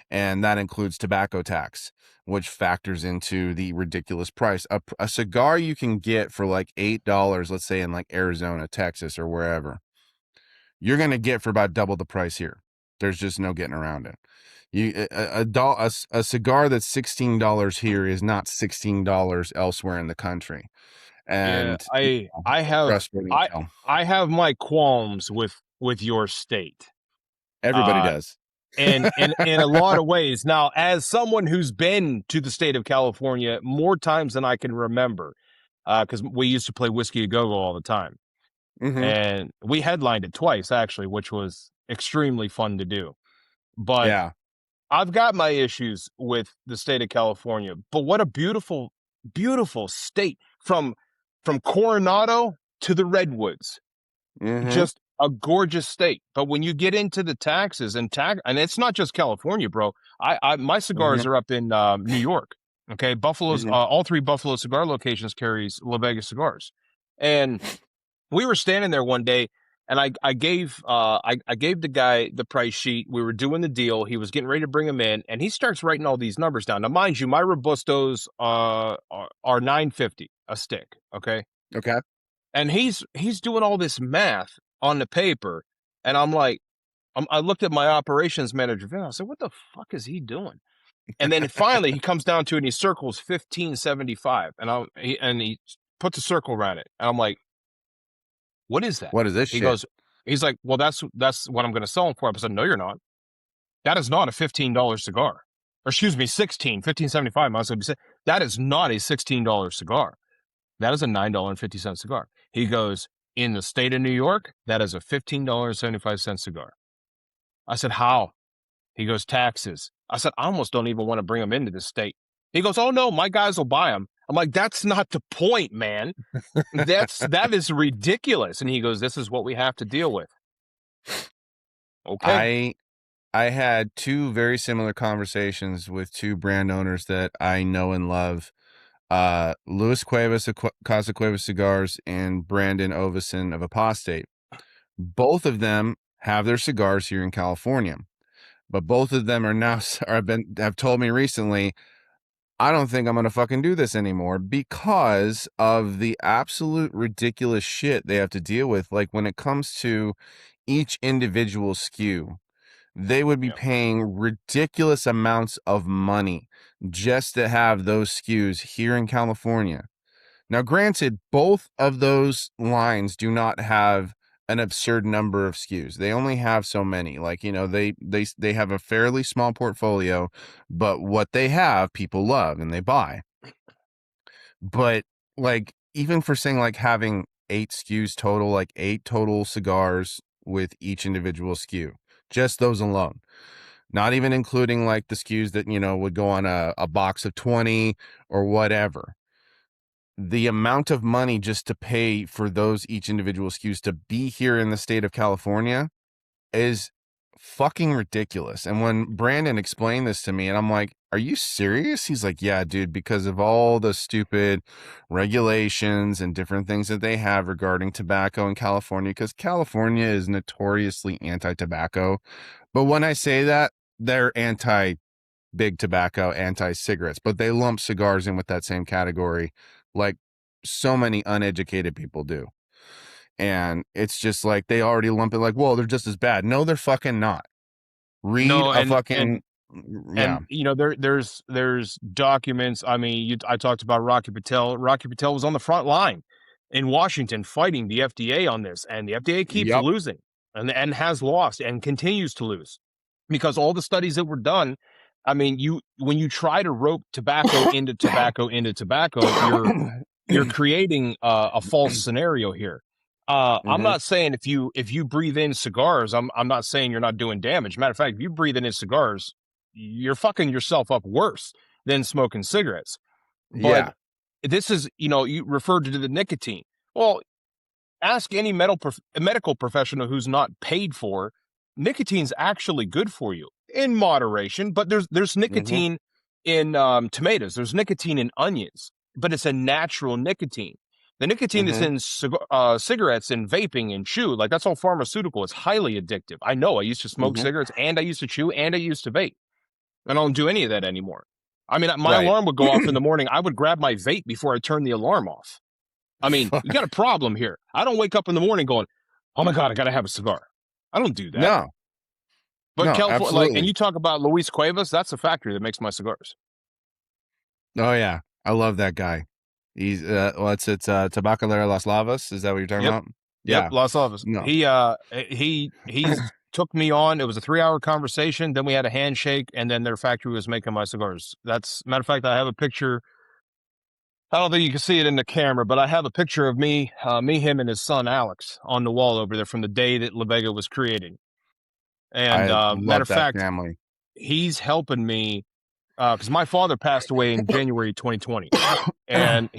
And that includes tobacco tax, which factors into the ridiculous price. A cigar you can get for like $8, let's say in like Arizona, Texas, or wherever, you're going to get for about double the price here. There's just no getting around it. A cigar that's $16 here is not $16 elsewhere in the country. Yeah, And I have frustrating as hell. I have my qualms with your state. Everybody does. And in a lot of ways. Now, as someone who's been to the state of California more times than I can remember, because we used to play Whiskey A Go Go all the time, Mm-hmm. and we headlined it twice actually, which was extremely fun to do. But Yeah. I've got my issues with the state of California. But what a beautiful, beautiful state from Coronado to the Redwoods. Mm-hmm. Just a gorgeous state. But when you get into the taxes and it's not just California, bro. My cigars Mm-hmm. are up in New York. Okay, Buffalo's Mm-hmm. all three Buffalo cigar locations carries LaVega Cigars, and we were standing there one day, and I gave the guy the price sheet. We were doing the deal. He was getting ready to bring him in, and he starts writing all these numbers down. Now, mind you, my Robustos are $9.50 a stick. Okay, Okay. and he's doing all this math on the paper, and I'm like, I looked at my operations manager, and I said, "What the fuck is he doing?" And then finally, he comes down to it, and he circles 1575, and he puts a circle around it, and I'm like, "What is that?" What is this He shit? goes, he's like, "Well, that's what I'm going to sell him for." I said, "No, you're not. That is not a $15 cigar." Or excuse me, 1575. I was going to say, that is not a $16 cigar. That is a $9.50 cigar. He goes, in the state of New York, that is a $15.75 cigar. I said, how? He goes, taxes. I said, I almost don't even want to bring them into the state. He goes, oh no, my guys will buy them. I'm like, that's not the point, man. That is ridiculous. And he goes, this is what we have to deal with. Okay. I had two very similar conversations with two brand owners that I know and love. Luis Cuevas of Casa Cuevas Cigars and Brandon Ovison of Apostate. Both of them have their cigars here in California, but both of them are now have told me recently, I don't think I'm going to fucking do this anymore because of the absolute ridiculous shit they have to deal with. Like when it comes to each individual SKU, they would be paying ridiculous amounts of money just to have those SKUs here in California. Now, granted, both of those lines do not have an absurd number of SKUs. They only have so many. Like, you know, they have a fairly small portfolio, but what they have, people love and they buy. But like, even for saying like having 8 SKUs total, like 8 total cigars with each individual SKU, just those alone, not even including like the SKUs that, you know, would go on a box of 20 or whatever. The amount of money just to pay for those each individual SKUs to be here in the state of California is fucking ridiculous. And when Brandon explained this to me, and I'm like, are you serious? He's like, yeah, dude, because of all the stupid regulations and different things that they have regarding tobacco in California, because California is notoriously anti-tobacco. But when I say that, they're anti-big tobacco, anti-cigarettes, but they lump cigars in with that same category like so many uneducated people do. And it's just like they already lump it like, well, they're just as bad. No, they're fucking not. Read No, a fucking yeah. and you know there's documents. I mean, I talked about Rocky Patel. Rocky Patel was on the front line in Washington fighting the FDA on this, and the FDA keeps Yep. losing and has lost and continues to lose because all the studies that were done. I mean, when you try to rope tobacco into tobacco, you're creating a false scenario here. I'm Mm-hmm. not saying if you breathe in cigars, I'm not saying you're not doing damage. Matter of fact, if you breathe in cigars, you're fucking yourself up worse than smoking cigarettes. But Yeah. this is, you referred to the nicotine. Well, ask any medical professional who's not paid for. Nicotine's actually good for you in moderation, but there's Mm-hmm. nicotine in tomatoes. There's nicotine in onions. but it's a natural nicotine. The nicotine that's Mm-hmm. in cigarettes and vaping and chew, like that's all pharmaceutical. It's highly addictive. I know. I used to smoke Mm-hmm. cigarettes, and I used to chew, and I used to vape. I don't do any of that anymore. I mean, my Right. alarm would go off in the morning. I would grab my vape before I turn the alarm off. I mean, you got a problem here. I don't wake up in the morning going, "Oh my God, I got to have a cigar." I don't do that. No, But no, California, like, and absolutely. you talk about Luis Cuevas, that's the factory that makes my cigars. Oh yeah, I love that guy. He's it's Tabacalera Las Lavas. Is that what you're talking Yep. about? Yep, Yeah. Las Alvas. No. He's took me on. It was a 3-hour conversation. Then we had a handshake, and then their factory was making my cigars. That's matter of fact. I have a picture. I don't think you can see it in the camera, but I have a picture of me, him, and his son Alex on the wall over there from the day that LaVega was created. And I matter love of that fact, family. he's helping me because my father passed away in January 2020. And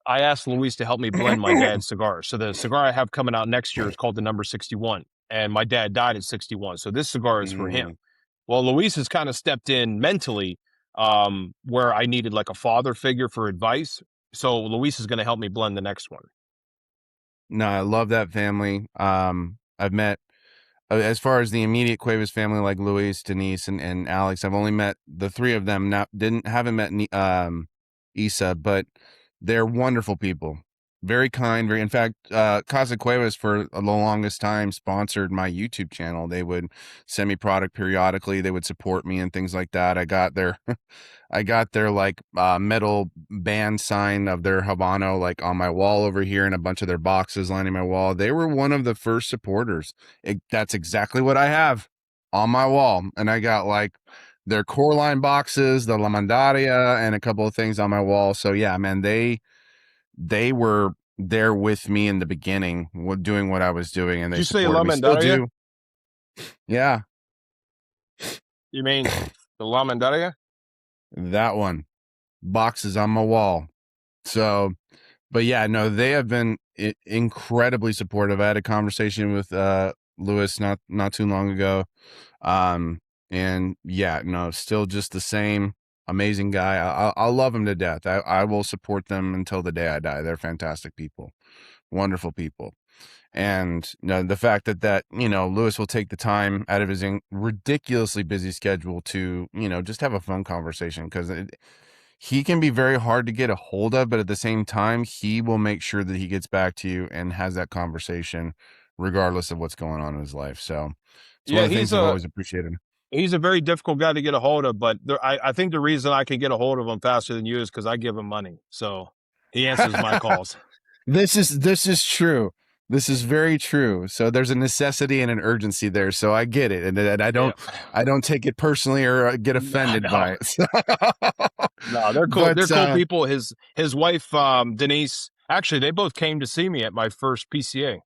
I asked Luis to help me blend my dad's cigars. So the cigar I have coming out next year is called the number 61. And my dad died at 61. So this cigar is for him. Mm, Well, Luis has kind of stepped in mentally, where I needed like a father figure for advice. So Luis is going to help me blend the next one. no, I love that family. I've met as far as the immediate Cuevas family, like Luis, Denise, and Alex. I've only met the three of them. Not didn't haven't met Isa, but they're wonderful people. Very kind. Very, in fact, Casa Cuevas for the longest time sponsored my YouTube channel. They would send me product periodically. They would support me and things like that. I got their like metal band sign of their Habano like on my wall over here, and a bunch of their boxes lining my wall. They were one of the first supporters. That's exactly what I have on my wall, and I got like their core line boxes, the La Mandaria, and a couple of things on my wall. So yeah, man, they were there with me in the beginning, doing what I was doing, and Did they you say supported La me. Still Mandaria? do. Yeah, You mean the La Mandaria? that one. Boxes on my wall. So, but yeah, no, they have been incredibly supportive. I had a conversation with Lewis not too long ago. And yeah, no, still just the same amazing guy. I'll love him to death. I will support them until the day I die. They're fantastic people, wonderful people. And the fact that Lewis will take the time out of his ridiculously busy schedule to just have a fun conversation, because he can be very hard to get a hold of, but at the same time he will make sure that he gets back to you and has that conversation regardless of what's going on in his life. So it's one Yeah, of the things I've always appreciated. he's a very difficult guy to get a hold of, but I think the reason I can get a hold of him faster than you is because I give him money. So he answers my calls. This is true. This is very true. So there's a necessity and an urgency there. So I get it, and Yeah. I don't take it personally or get No, offended no, by it. no, they're cool. They're But cool people. His wife, Denise, actually, they both came to see me at my first PCA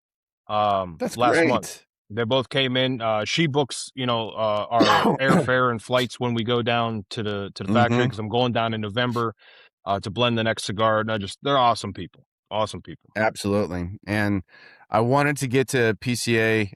that's last month. great. They both came in. She books, our airfare and flights when we go down to the factory, Hmm. because I'm going down in November to blend the next cigar. And they're awesome people. Awesome people. Absolutely. And I wanted to get to PCA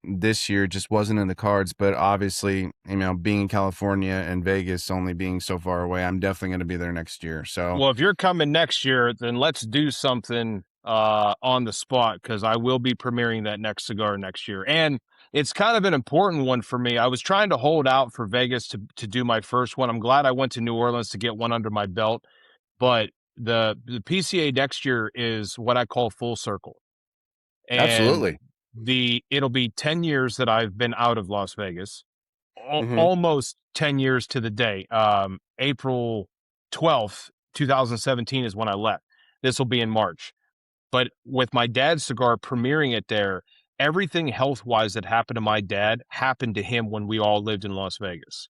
this year, just wasn't in the cards, but obviously, being in California and Vegas only being so far away, I'm definitely going to be there next year. So Well, if you're coming next year, then let's do something on the spot, because I will be premiering that next cigar next year. And it's kind of an important one for me. I was trying to hold out for Vegas to do my first one. I'm glad I went to New Orleans to get one under my belt. But the PCA next year is what I call full circle. And absolutely. it'll be 10 years that I've been out of Las Vegas. Hmm. Almost 10 years to the day. April 12th, 2017 is when I left. This will be in March. But with my dad's cigar premiering it there, everything health wise that happened to my dad happened to him when we all lived in Las Vegas.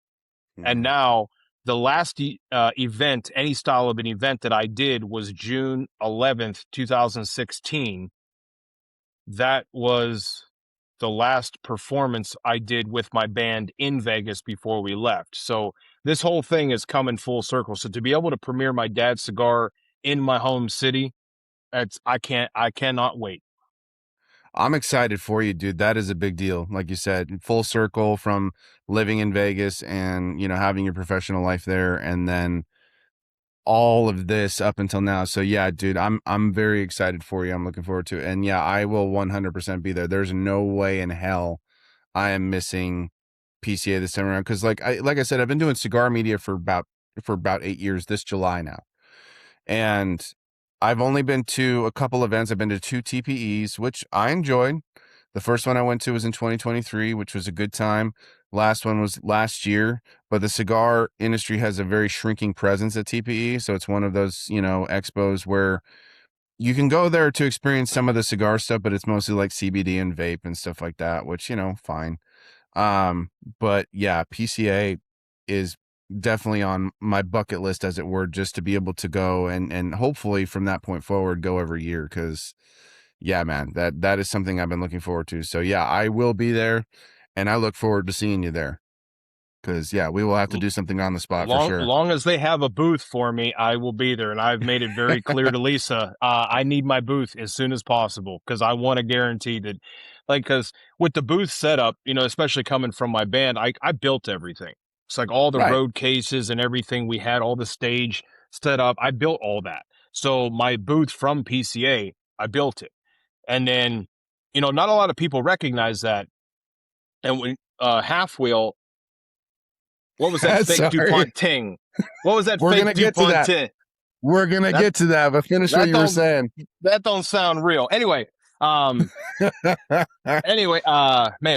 And Hmm. now the last event, any style of an event that I did, was June 11th, 2016. That was the last performance I did with my band in Vegas before we left. So this whole thing is coming full circle. So to be able to premiere my dad's cigar in my home city, I cannot wait. I'm excited for you, dude. That is a big deal. Like you said, full circle from living in Vegas and, having your professional life there, and then all of this up until now. So yeah, dude, I'm very excited for you. I'm looking forward to it. And yeah, I will 100% be there. There's no way in hell I am missing PCA this time around, because like I said, I've been doing cigar media for about 8 years this July now. And I've only been to a couple events. I've been to 2 TPEs, which I enjoyed. The first one I went to was in 2023, which was a good time. Last one was last year, but the cigar industry has a very shrinking presence at TPE. So it's one of those, expos where you can go there to experience some of the cigar stuff, but it's mostly like CBD and vape and stuff like that, which, fine. But yeah, PCA is definitely on my bucket list, as it were, just to be able to go and hopefully from that point forward go every year. Because yeah, man, that is something I've been looking forward to. So yeah, I will be there, and I look forward to seeing you there. Because yeah, we will have to do something on the spot for sure. Long as they have a booth for me, I will be there. And I've made it very clear to Lisa, I need my booth as soon as possible, because I want to guarantee that, because with the booth setup, especially coming from my band, I built everything. It's like all the Right. road cases and everything we had, all the stage set up. I built all that. So my booth from PCA, I built it. And then, not a lot of people recognize that. And when Half Wheel, what was that fake Sorry. DuPont ting? What was that We're fake gonna get to DuPont that. ting? We're gonna get to that, but finish what you were saying. That don't sound real. Anyway, man,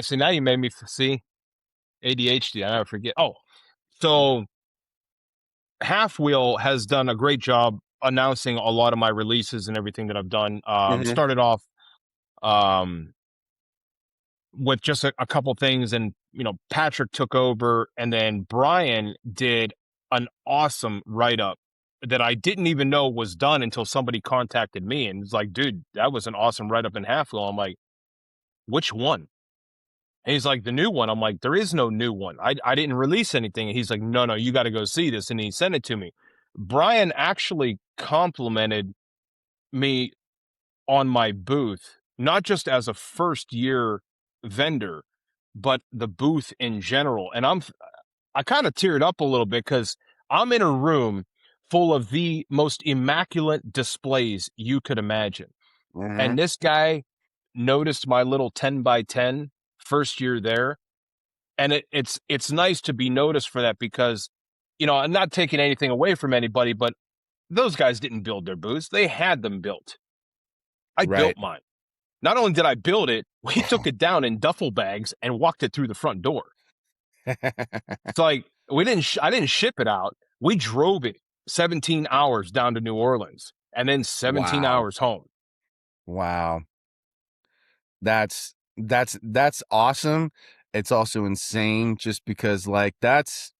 see, now you made me see ADHD. I never forget. Oh, so Half Wheel has done a great job announcing a lot of my releases and everything that I've done. Started off with just a couple things, and Patrick took over, and then Brian did an awesome write-up that I didn't even know was done until somebody contacted me and was like, dude, that was an awesome write-up in Halfwheel. I'm like, which one? And he's like, the new one. I'm like, there is no new one. I didn't release anything. And he's like, no, you got to go see this. And he sent it to me. Brian actually complimented me on my booth, not just as a first year vendor, but the booth in general. And I kind of teared up a little bit, because I'm in a room full of the most immaculate displays you could imagine. And this guy noticed my little 10 by 10 first year there. And it's nice to be noticed for that, because, I'm not taking anything away from anybody, but those guys didn't build their booths. They had them built. I built mine. Not only did I build it, we took it down in duffel bags and walked it through the front door. It's like, I didn't ship it out. We drove it 17 hours down to New Orleans and then 17 hours home. Wow. That's awesome. It's also insane, just because that's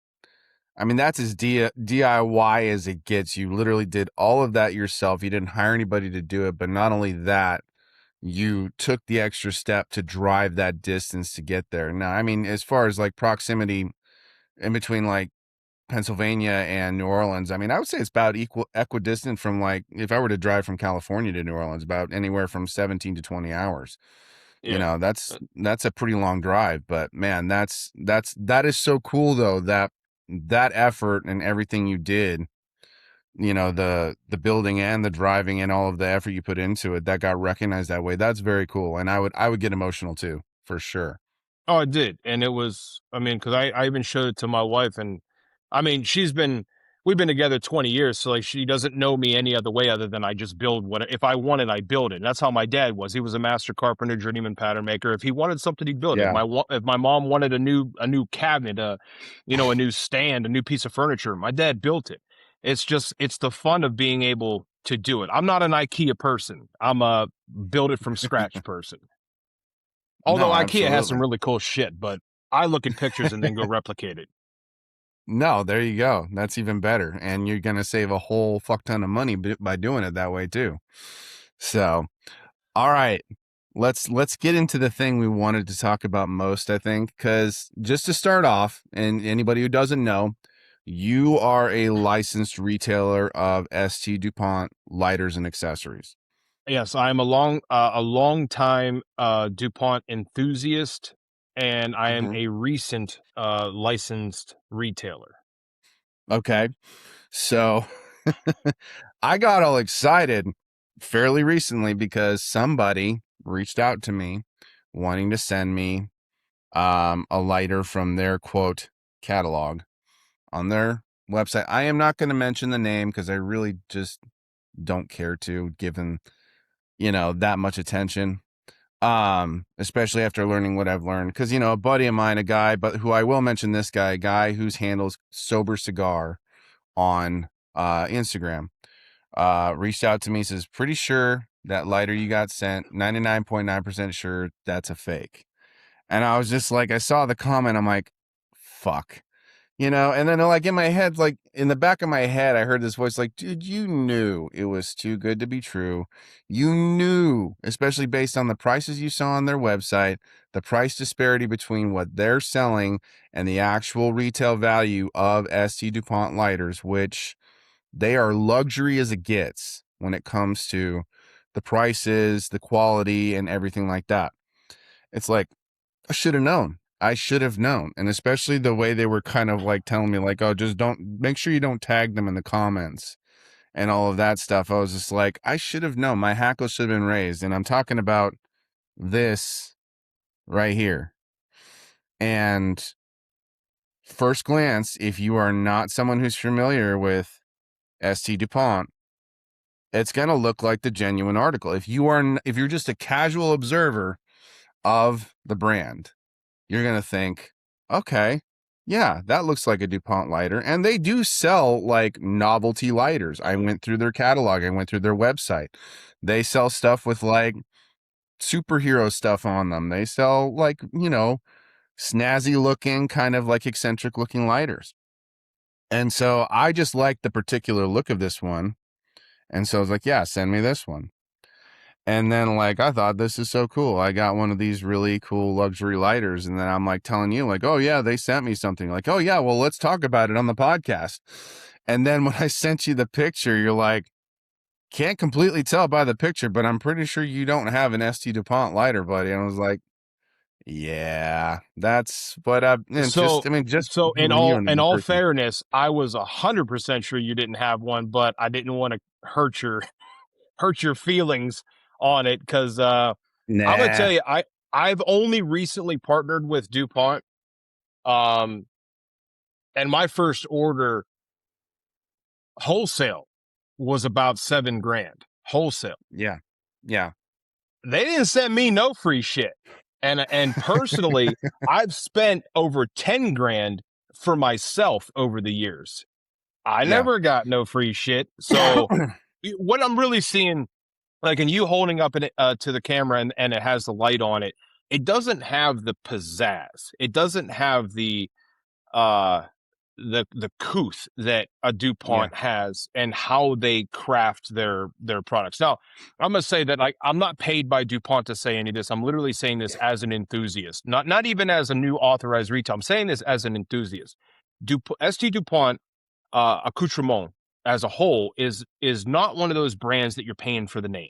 as DIY as it gets. You literally did all of that yourself. You didn't hire anybody to do it, but not only that, you took the extra step to drive that distance to get there. Now, as far as proximity in between Pennsylvania and New Orleans, I would say it's about equidistant from if I were to drive from California to New Orleans, about anywhere from 17 to 20 hours. Yeah. That's a pretty long drive, but man, that is so cool though, that effort and everything you did, the building and the driving and all of the effort you put into it, that got recognized that way. That's very cool. And I would get emotional too, for sure. Oh, I did. And it was, because I even showed it to my wife, and we've been together 20 years. So she doesn't know me any other way other than I just build if I wanted, I build it. And that's how my dad was. He was a master carpenter, journeyman pattern maker. If he wanted something, he'd build it. If my mom wanted a new cabinet, a new stand, a new piece of furniture, my dad built it. It's the fun of being able to do it. I'm not an IKEA person. I'm a build it from scratch person. Although No, IKEA absolutely has some really cool shit, but I look at pictures and then go replicate it. No, there you go. That's even better. And you're going to save a whole fuck ton of money by doing it that way too. So, all right, let's get into the thing we wanted to talk about most, I think, because just to start off, and anybody who doesn't know, you are a licensed retailer of ST DuPont lighters and accessories. Yes, I'm a long time DuPont enthusiast, and I am a recent licensed retailer. Okay. So I got all excited fairly recently because somebody reached out to me wanting to send me a lighter from their quote catalog on their website. I am not going to mention the name because I really just don't care to, given, that much attention. Especially after learning what I've learned. Because, a buddy of mine, a guy, but who I will mention this guy, a guy whose handles Sober Cigar on Instagram, reached out to me, says, pretty sure that lighter you got sent, 99.9% sure that's a fake. And I was just like, I saw the comment, I'm like, fuck. And then like in my head, like in the back of my head, I heard this voice like, dude, you knew it was too good to be true. You knew, especially based on the prices you saw on their website, the price disparity between what they're selling and the actual retail value of ST DuPont lighters, which they are luxury as it gets when it comes to the prices, the quality, and everything like that. It's like, I should have known. I should have known. And especially the way they were kind of like telling me, like, oh, just don't make sure you don't tag them in the comments and all of that stuff. I was just like, I should have known. My hackles should have been raised. And I'm talking about this right here. And first glance, if you are not someone who's familiar with ST DuPont, it's going to look like the genuine article. If you're just a casual observer of the brand, you're going to think, okay, yeah, that looks like a DuPont lighter. And they do sell like novelty lighters. I went through their catalog. I went through their website. They sell stuff with like superhero stuff on them. They sell like, snazzy looking, kind of like eccentric looking lighters. And so I just liked the particular look of this one. And so I was like, yeah, send me this one. And then like, I thought, this is so cool. I got one of these really cool luxury lighters. And then I'm like telling you like, oh yeah, they sent me something. Like, oh yeah, well, let's talk about it on the podcast. And then when I sent you the picture, you're like, can't completely tell by the picture, but I'm pretty sure you don't have an ST DuPont lighter, buddy. And I was like, yeah, that's what So, just so between you in and the all person. fairness, I was 100% sure you didn't have one, but I didn't want to hurt your feelings on it because I'm gonna Nah. tell you, I've only recently partnered with DuPont, um, and my first order wholesale was about $7,000 wholesale. Yeah. Yeah. They didn't send me no free shit, and personally, I've spent over $10,000 for myself over the years. I Yeah. never got no free shit. So what I'm really seeing, like, in you holding up it to the camera and it has the light on it, it doesn't have the pizzazz. It doesn't have uh the couth that a Yeah. DuPont has and how they craft their products. Now, I'm gonna say that like I'm not paid by DuPont to say any of this. I'm literally saying this as an enthusiast, not even as a new authorized retail. I'm saying this as an enthusiast. ST DuPont accoutrement as a whole is not one of those brands that you're paying for the name.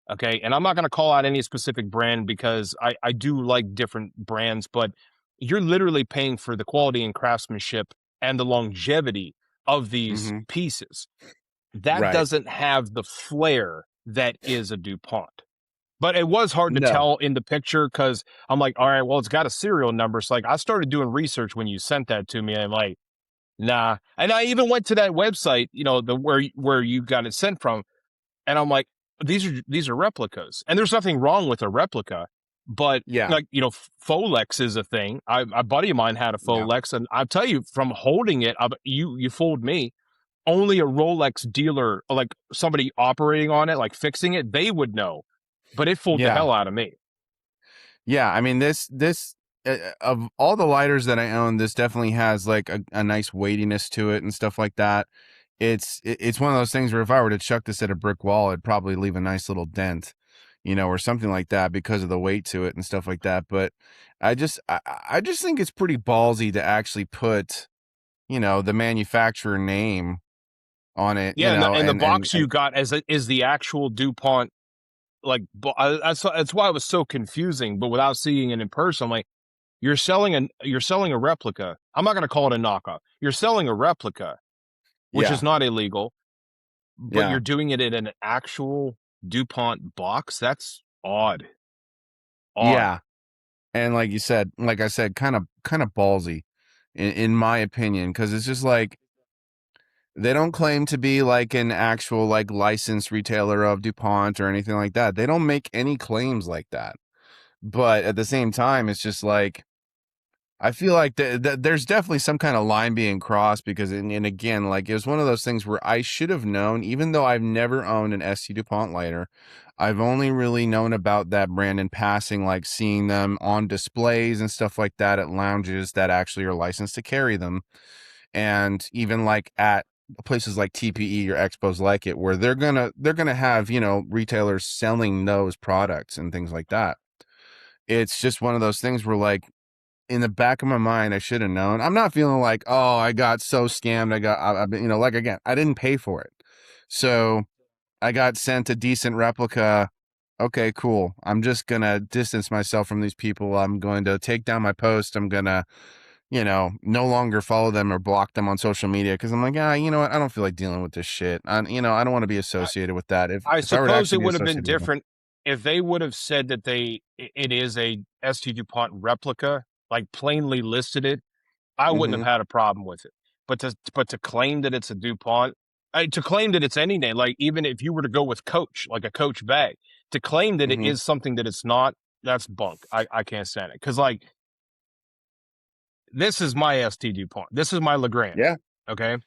Okay. And I'm not going to call out any specific brand because I do like different brands, but you're literally paying for the quality and craftsmanship and the longevity of these Mm-hmm. pieces. That Right. doesn't have the flair that is a DuPont. But it was hard to No. tell in the picture because I'm like, all right, well, it's got a serial number. So like I started doing research when you sent that to me. And I'm like, nah. And I even went to that website, the where you got it sent from, and I'm like, these are replicas, and there's nothing wrong with a replica, but Yeah. like Folex is a thing. A buddy of mine had a Yeah. Folex, and I tell you, from holding it, you fooled me. Only a Rolex dealer, like somebody operating on it, like fixing it, they would know, but it fooled the Yeah. hell out of me. Yeah. I mean, this of all the lighters that I own, this definitely has like a nice weightiness to it and stuff like that. It's one of those things where if I were to chuck this at a brick wall, it'd probably leave a nice little dent, or something like that because of the weight to it and stuff like that. But I just think it's pretty ballsy to actually put, the manufacturer name on it, Yeah, and the and box you got is the actual DuPont. Like that's why it was so confusing. But without seeing it in person, I'm like, you're selling a replica. I'm not going to call it a knockoff. You're selling a replica, which is yeah, not illegal. but Yeah. you're doing it in an actual DuPont box. That's odd. Odd. Yeah. And like I said, kind of ballsy in my opinion, because it's just like they don't claim to be like an actual like licensed retailer of DuPont or anything like that. They don't make any claims like that. But at the same time, it's just like I feel like there's definitely some kind of line being crossed because, and again, like it was one of those things where I should have known, even though I've never owned an ST DuPont lighter. I've only really known about that brand in passing, like seeing them on displays and stuff like that at lounges that actually are licensed to carry them. And even like at places like TPE or expos like it, where they're gonna have, retailers selling those products and things like that. It's just one of those things where like in the back of my mind, I should have known. I'm not feeling like, oh, I got so scammed. I've been, like, again, I didn't pay for it. So I got sent a decent replica. Okay, cool. I'm just going to distance myself from these people. I'm going to take down my post. I'm going to, no longer follow them or block them on social media. Cause I'm like, you know what? I don't feel like dealing with this shit. I don't want to be associated with that. I If I were to suppose actually it be would have been associated with them. different if they would have said that it is a ST DuPont replica, like plainly listed it. I wouldn't Mm-hmm. have had a problem with it. But to claim that it's a DuPont, to claim that it's any name, like even if you were to go with Coach, like a Coach bag, to claim that it Mm-hmm. is something that it's not, that's bunk. I can't stand it because like this is my ST DuPont, this is my Legrand, Yeah. okay,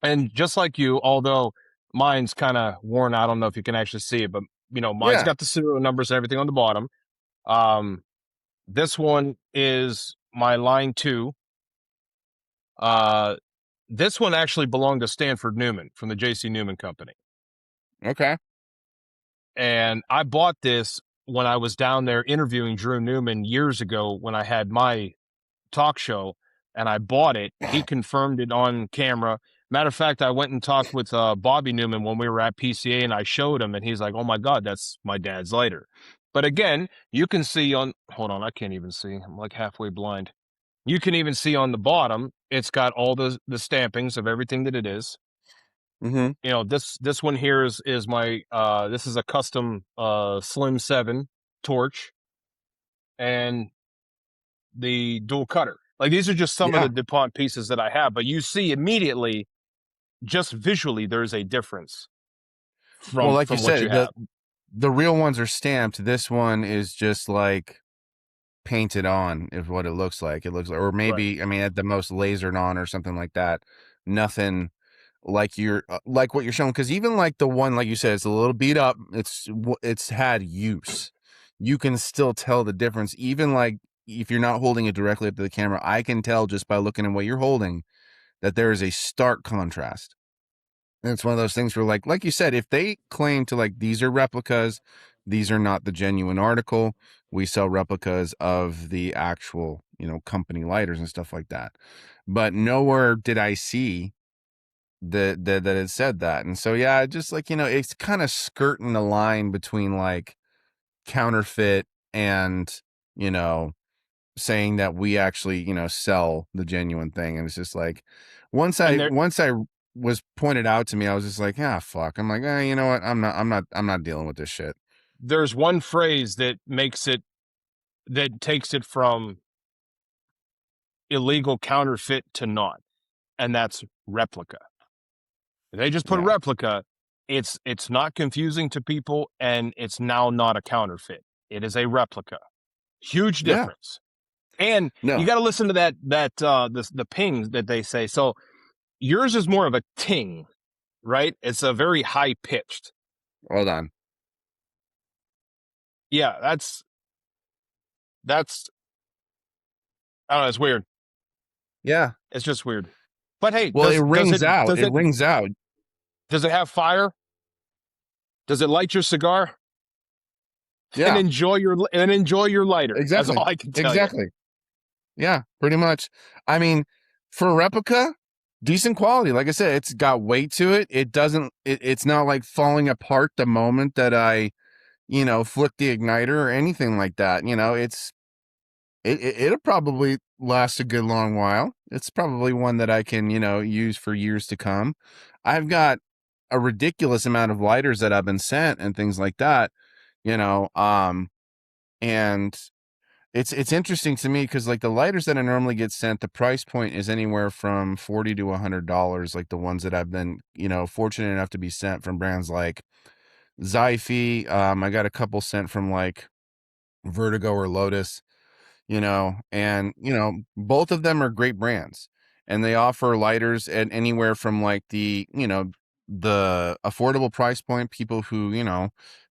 and just like you, although mine's kind of worn out. I don't know if you can actually see it, but mine's Yeah. got the serial numbers and everything on the bottom. Um, this one is my line 2. This one actually belonged to Stanford Newman from the J.C. Newman Company. Okay. And I bought this when I was down there interviewing Drew Newman years ago when I had my talk show, and I bought it. He confirmed it on camera. Matter of fact, I went and talked with Bobby Newman when we were at PCA, and I showed him, and he's like, "Oh my God, that's my dad's lighter." But again, you can see on. Hold on, I can't even see. I'm like halfway blind. You can even see on the bottom, it's got all the stampings of everything that it is. Mm-hmm. This one here is my this is a custom Slim 7 torch and the dual cutter. Like these are just some of Yeah. the DuPont pieces that I have, but you see immediately, just visually, there's a difference Well, from like you what you said, have. the real ones are stamped. This one is just like painted on, is what it looks like. It looks like, or Right. maybe, I mean, at the most lasered on or something like that. Nothing like like what you're showing. Because even like the one, like you said, it's a little beat up. It's had use. You can still tell the difference. Even like if you're not holding it directly up to the camera, I can tell just by looking at what you're holding that there is a stark contrast. And it's one of those things where, like you said, if they claim to like these are replicas, these are not the genuine article. We sell replicas of the actual, company lighters and stuff like that. But nowhere did I see that it said that. And so yeah, just like, it's kind of skirting the line between like counterfeit and, you know, saying that we actually, sell the genuine thing. And it's just like And once I was pointed out to me, I was just like, fuck. I'm like, you know what? I'm not dealing with this shit. there's one phrase that takes it from illegal counterfeit to not, and that's replica. They just put Yeah. replica. It's not confusing to people, and it's now not a counterfeit. It is a replica. Huge Yeah. difference. And you No, got to listen to the pings that they say. So yours is more of a ting, right? It's a very high pitched. hold on. Yeah, that's I don't know. It's weird. Yeah. It's just weird. But hey, Well, it rings out. does It it rings out. does it have fire? Does it light your cigar? And Yeah. enjoy your lighter. That's Exactly. all I can tell you. Exactly. Yeah, pretty much. I mean, for a replica, decent quality. Like I said, it's got weight to it. It's not like falling apart the moment that I, flick the igniter or anything like that. It'll probably last a good long while. It's probably one that I can, use for years to come. I've got a ridiculous amount of lighters that I've been sent and things like that, you know. And it's interesting to me because like the lighters that I normally get sent, the price point is anywhere from $40 to $100. Like the ones that I've been, fortunate enough to be sent from brands like Zyphy. I got a couple sent from like Vertigo or Lotus, and both of them are great brands, and they offer lighters at anywhere from like the affordable price point, people who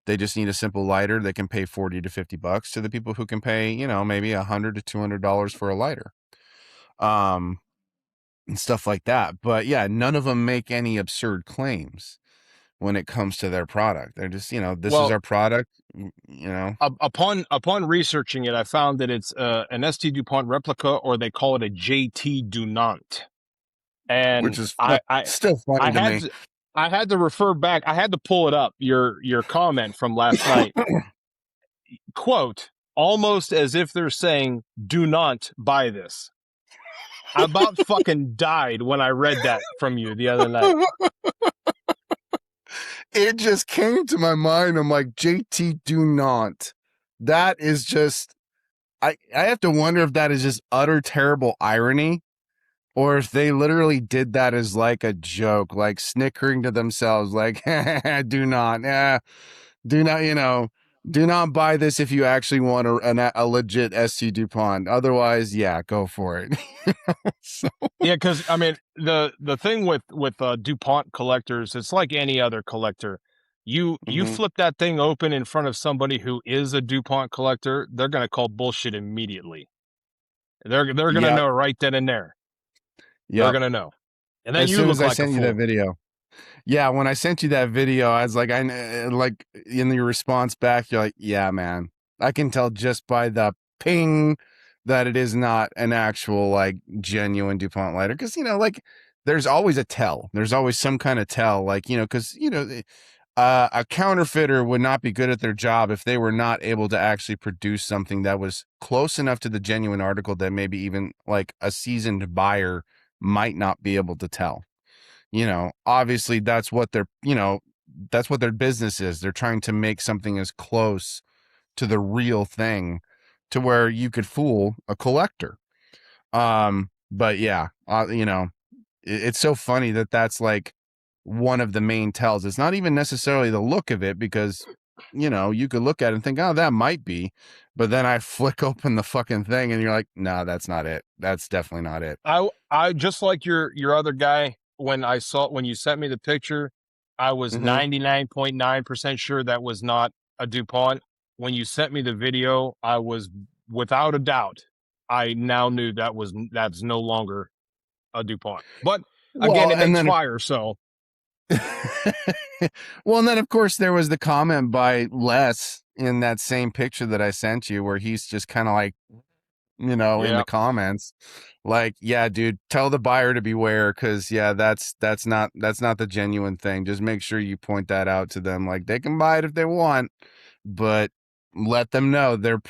they just need a simple lighter, they can pay 40 to 50 bucks, to the people who can pay maybe $100 to $200 for a lighter, um and stuff like that. But yeah, none of them make any absurd claims when it comes to their product. They're just, this is Well, our product, you know upon researching it, I found that it's an ST DuPont replica, or they call it a JT Dunant. which And is I still funny I to had me. to, I had to refer back. I had to pull it up. Your comment from last night, quote, almost as if they're saying, "Do not buy this." I about fucking died when I read that from you the other night. It just came to my mind. I'm like, JT, do not. That is just, I have to wonder if that is just utter terrible irony, or if they literally did that as like a joke, like snickering to themselves, like, do not, do not, do not buy this if you actually want a legit ST DuPont. Otherwise, yeah, go for it. So, Yeah, because I mean the thing with DuPont collectors, it's like any other collector. You mhm. flip that thing open in front of somebody who is a DuPont collector, they're gonna call bullshit immediately. They're gonna Yep, know right then and there. They're yep. gonna know, and then As you soon as look I like a sent you that fool. video. Yeah, when I sent you that video, I was like, like in your response back, you're like, yeah, man, I can tell just by the ping that it is not an actual like genuine DuPont lighter. Cause like there's always a tell. There's always some kind of tell, like, cause a counterfeiter would not be good at their job if they were not able to actually produce something that was close enough to the genuine article that maybe even like a seasoned buyer might not be able to tell. Obviously that's what their business is. They're trying to make something as close to the real thing to where you could fool a collector. But yeah, it's so funny that that's like one of the main tells. It's not even necessarily the look of it, because you could look at it and think, oh, that might be, but then I flick open the fucking thing and you're like, no, that's not it. That's definitely not it. I just like your other guy. When you sent me the picture, I was Mm-hmm. 99.9% sure that was not a DuPont. When you sent me the video, I was without a doubt. I now knew that's no longer a DuPont. But again, Well, it and makes then fire, so well, and then of course there was the comment by Les in that same picture that I sent you, where he's just kind of like, in the yeah. comments, like, yeah, dude, tell the buyer to beware, because yeah, that's not the genuine thing. Just make sure you point that out to them. Like, they can buy it if they want, but let them know they're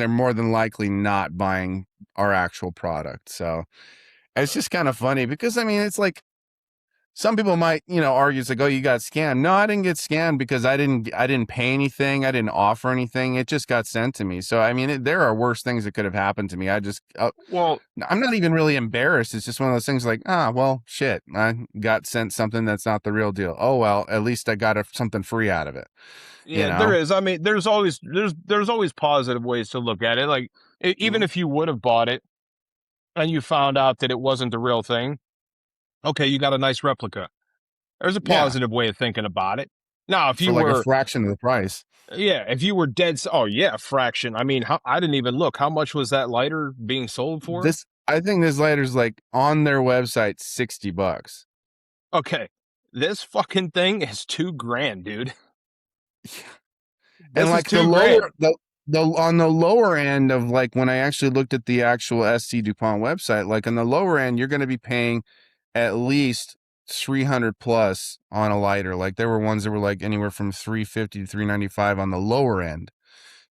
more than likely not buying our actual product. So it's just kind of funny, because I mean, it's like, some people might, argue, it's like, oh, you got scammed. No, I didn't get scammed, because I didn't pay anything. I didn't offer anything. It just got sent to me. So, I mean, there are worse things that could have happened to me. Well, I'm not even really embarrassed. It's just one of those things like, well, shit, I got sent something that's not the real deal. Oh, well, at least I got something free out of it, you yeah, there know? is. I mean, there's always positive ways to look at it. Like even Mhm. if you would have bought it and you found out that it wasn't the real thing, okay, you got a nice replica. There's a Yeah, positive way of thinking about it. Now, if for you like a were, fraction of the price. yeah, if you were dead, oh yeah, fraction. I mean, I didn't even look. How much was that lighter being sold for? I think this lighter's like on their website, $60. Okay, this fucking thing is 2 grand, dude. And This is like the 2 grand. lower the on the lower end of, like, when I actually looked at the actual SC DuPont website, like on the lower end, you're going to be paying at least 300 plus on a lighter. Like, there were ones that were like anywhere from 350 to 395 on the lower end,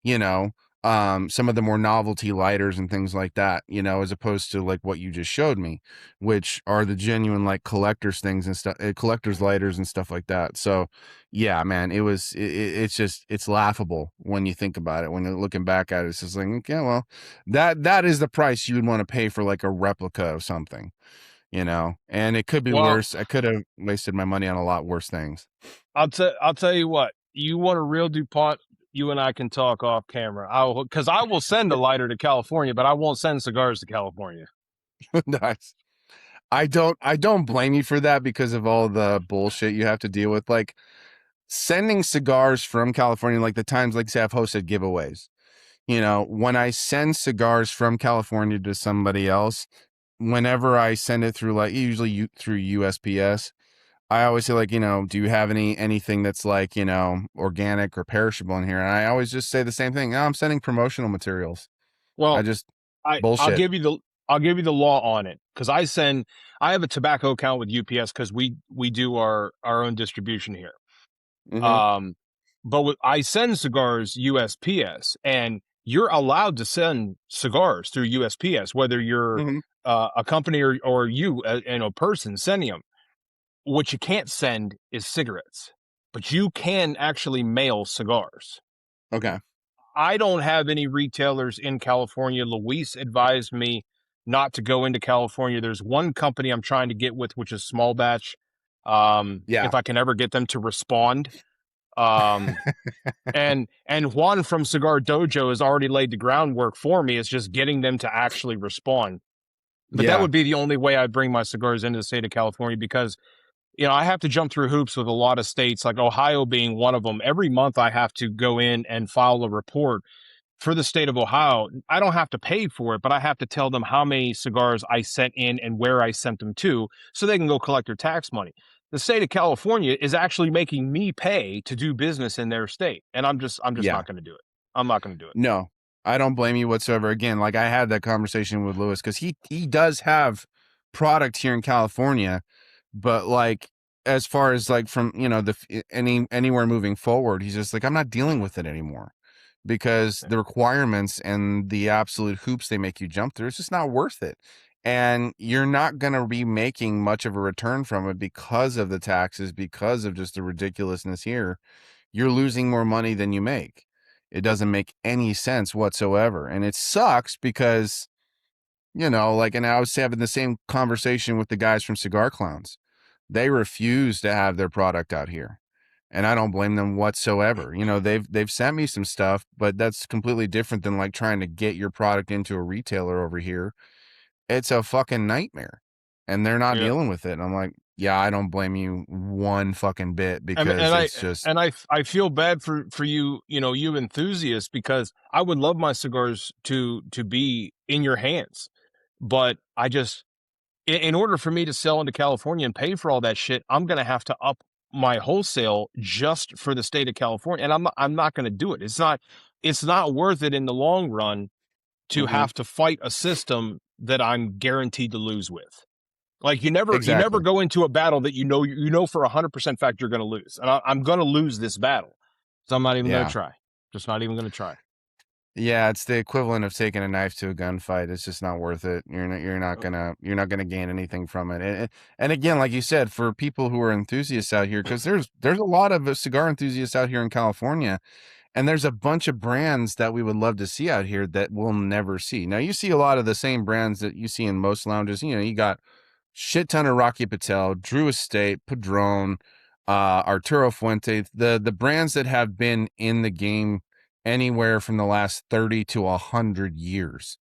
you know. some of the more novelty lighters and things like that, as opposed to like what you just showed me, which are the genuine like collectors things and stuff, collectors lighters and stuff like that. So yeah, man, it's just, it's laughable when you think about it. When you're looking back at it, it's just like, okay, well, that is the price you would want to pay for like a replica of something, and it could be Well, worse. I could have wasted my money on a lot worse things. I'll tell you what. You want a real DuPont? You and I can talk off camera. I will send a lighter to California, but I won't send cigars to California. Nice. I don't blame you for that because of all the bullshit you have to deal with. Like sending cigars from California, like the times, like say I've hosted giveaways. When I send cigars from California to somebody else, whenever I send it through, like usually through USPS, I always say like, do you have anything that's like, organic or perishable in here? And I always just say the same thing. "Oh, I'm sending promotional materials." I Well, just I'll bullshit. give you the law on it because I have a tobacco account with UPS because we do our own distribution here. Mm-hmm. Um, I send cigars USPS, and you're allowed to send cigars through USPS, whether you're Mm-hmm. a company or you, person sending them. What you can't send is cigarettes, but you can actually mail cigars. Okay. I don't have any retailers in California. Luis advised me not to go into California. There's one company I'm trying to get with, which is small batch. Yeah. If I can ever get them to respond. Um, and Juan from Cigar Dojo has already laid the groundwork for me. It's just getting them to actually respond. But that Yeah. would be the only way I'd bring my cigars into the state of California because I have to jump through hoops with a lot of states, like Ohio being one of them. Every month I have to go in and file a report for the state of Ohio. I don't have to pay for it, but I have to tell them how many cigars I sent in and where I sent them to so they can go collect their tax money. The state of California is actually making me pay to do business in their state, and I'm just Yeah. not going to do it. I'm not going to do it. No, I don't blame you whatsoever. Again, like I had that conversation with Lewis because he does have product here in California, but like as far as like from anywhere moving forward, he's just like, I'm not dealing with it anymore because Yeah. the requirements and the absolute hoops they make you jump through, it's just not worth it. And you're not going to be making much of a return from it because of the taxes, because of just the ridiculousness here. You're losing more money than you make. It doesn't make any sense whatsoever. And it sucks because, like, and I was having the same conversation with the guys from Cigar Clowns. They refuse to have their product out here. And I don't blame them whatsoever. They've sent me some stuff, but that's completely different than like trying to get your product into a retailer over here. It's a fucking nightmare. And they're not Yeah. dealing with it. And I'm like, yeah, I don't blame you one fucking bit And, because and I it's just and I feel bad for you, you enthusiasts, because I would love my cigars to be in your hands, but I just in order for me to sell into California and pay for all that shit, I'm gonna have to up my wholesale just for the state of California, and I'm not gonna do it. It's not worth it in the long run to mhm, have to fight a system that I'm guaranteed to lose with. Like you never exactly. go into a battle that you know for 100% fact you're gonna lose, and I'm gonna lose this battle, so I'm not even gonna Yeah. try. Just not even gonna try. Yeah, it's the equivalent of taking a knife to a gunfight. It's just not worth it. You're not gonna gain anything from it. And again, like you said, for people who are enthusiasts out here, because there's a lot of cigar enthusiasts out here in California, and there's a bunch of brands that we would love to see out here that we'll never see. Now you see a lot of the same brands that you see in most lounges. You got shit ton of Rocky Patel, Drew Estate, Padron, Arturo Fuente, the brands that have been in the game anywhere from the last 30 to 100 years.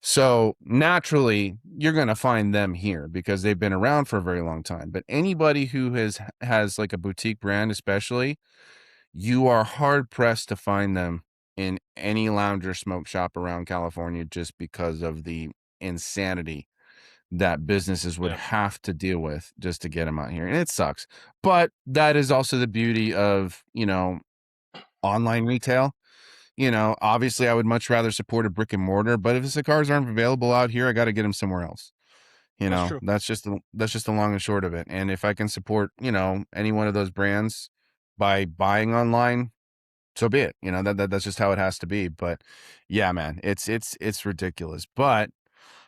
So naturally, you're going to find them here because they've been around for a very long time. But anybody who has like a boutique brand, especially, you are hard pressed to find them in any lounge or smoke shop around California just because of the insanity that businesses would Yeah, have to deal with just to get them out here. And it sucks. But that is also the beauty of, online retail. Obviously I would much rather support a brick and mortar, but if the cigars aren't available out here, I got to get them somewhere else. that's true. That's just the long and short of it. And if I can support, any one of those brands by buying online, so be it. You know, that's just how it has to be. But yeah, man, it's ridiculous. But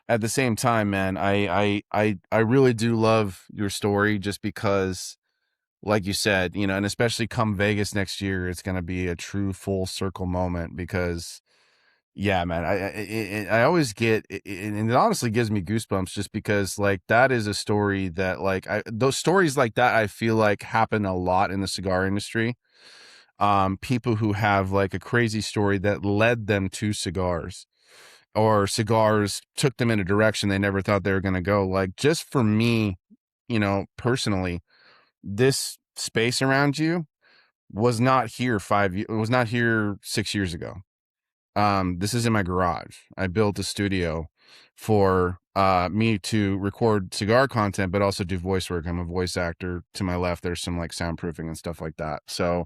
at the same time, man, I really do love your story just because, like you said, you know, and especially come Vegas next year, it's going to be a true full circle moment because, yeah, man, I always get, and it honestly gives me goosebumps just because, like, that is a story that, like, those stories like that, I feel like happen a lot in the cigar industry. People who have like a crazy story that led them to cigars, or cigars took them in a direction they never thought they were going to go. Like, just for me, you know, personally, this space around you was not here was not here 6 years ago. This is in my garage. I built a studio for me to record cigar content, but also do voice work. I'm a voice actor. To my left, there's some like soundproofing and stuff like that. So,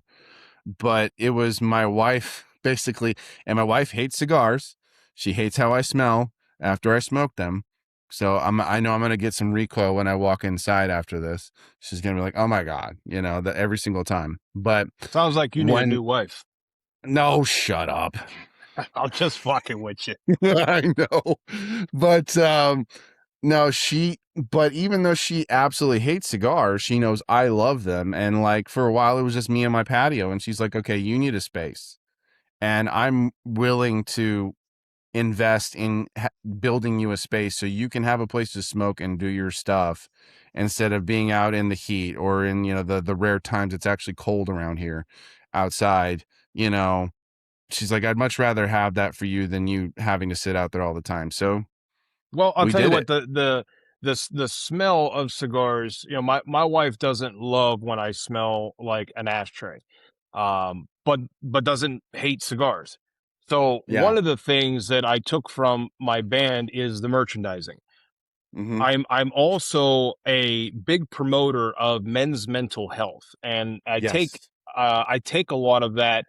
but it was my wife basically, and my wife hates cigars. She hates how I smell after I smoke them. So I know I'm gonna get some recoil when I walk inside after this. She's gonna be like, "Oh my god," you know, that every single time. But Sounds like you need a when new wife. no, shut up. I'm just fucking with you. I know, but no, but even though she absolutely hates cigars, she knows I love them. And like for a while, it was just me on my patio, and she's like, "Okay, you need a space." And I'm willing to invest in building you a space so you can have a place to smoke and do your stuff instead of being out in the heat or in, you know, the rare times it's actually cold around here outside, you know. She's like, I'd much rather have that for you than you having to sit out there all the time. So Well, I'll we tell you did what, it. the smell of cigars, you know, my wife doesn't love when I smell like an ashtray. But doesn't hate cigars. So Yeah. one of the things that I took from my band is the merchandising. Mm-hmm. I'm also a big promoter of men's mental health, and Yes. I take a lot of that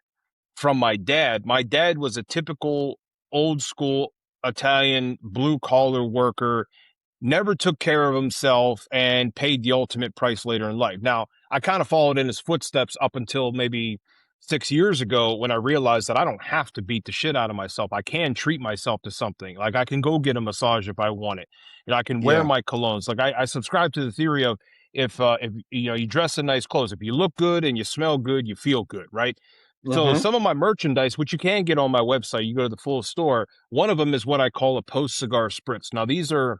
from my dad. My dad was a typical old school Italian blue collar worker, never took care of himself and paid the ultimate price later in life. Now, I kind of followed in his footsteps up until maybe 6 years ago when I realized that I don't have to beat the shit out of myself. I can treat myself to something. Like I can go get a massage if I want it. You know, I can wear Yeah. my colognes. Like I subscribe to the theory of if you know you dress in nice clothes, if you look good and you smell good, you feel good, right? So Mm-hmm. some of my merchandise, which you can get on my website, you go to the full store. One of them is what I call a post cigar spritz. Now these are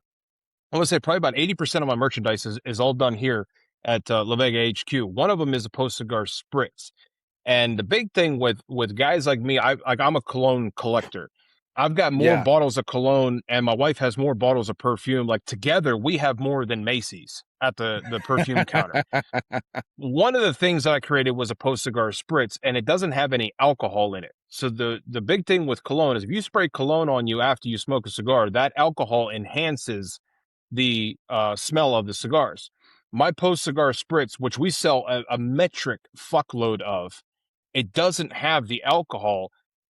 I want to say probably about 80% of my merchandise is all done here at LaVega HQ. One of them is a post cigar spritz. And the big thing with guys like me, I'm a cologne collector. I've got more Yeah. bottles of cologne, and my wife has more bottles of perfume. Like together, we have more than Macy's at the perfume counter. One of the things that I created was a post cigar spritz, and it doesn't have any alcohol in it. So the big thing with cologne is if you spray cologne on you after you smoke a cigar, that alcohol enhances the smell of the cigars. My post cigar spritz, which we sell a metric fuckload of, it doesn't have the alcohol.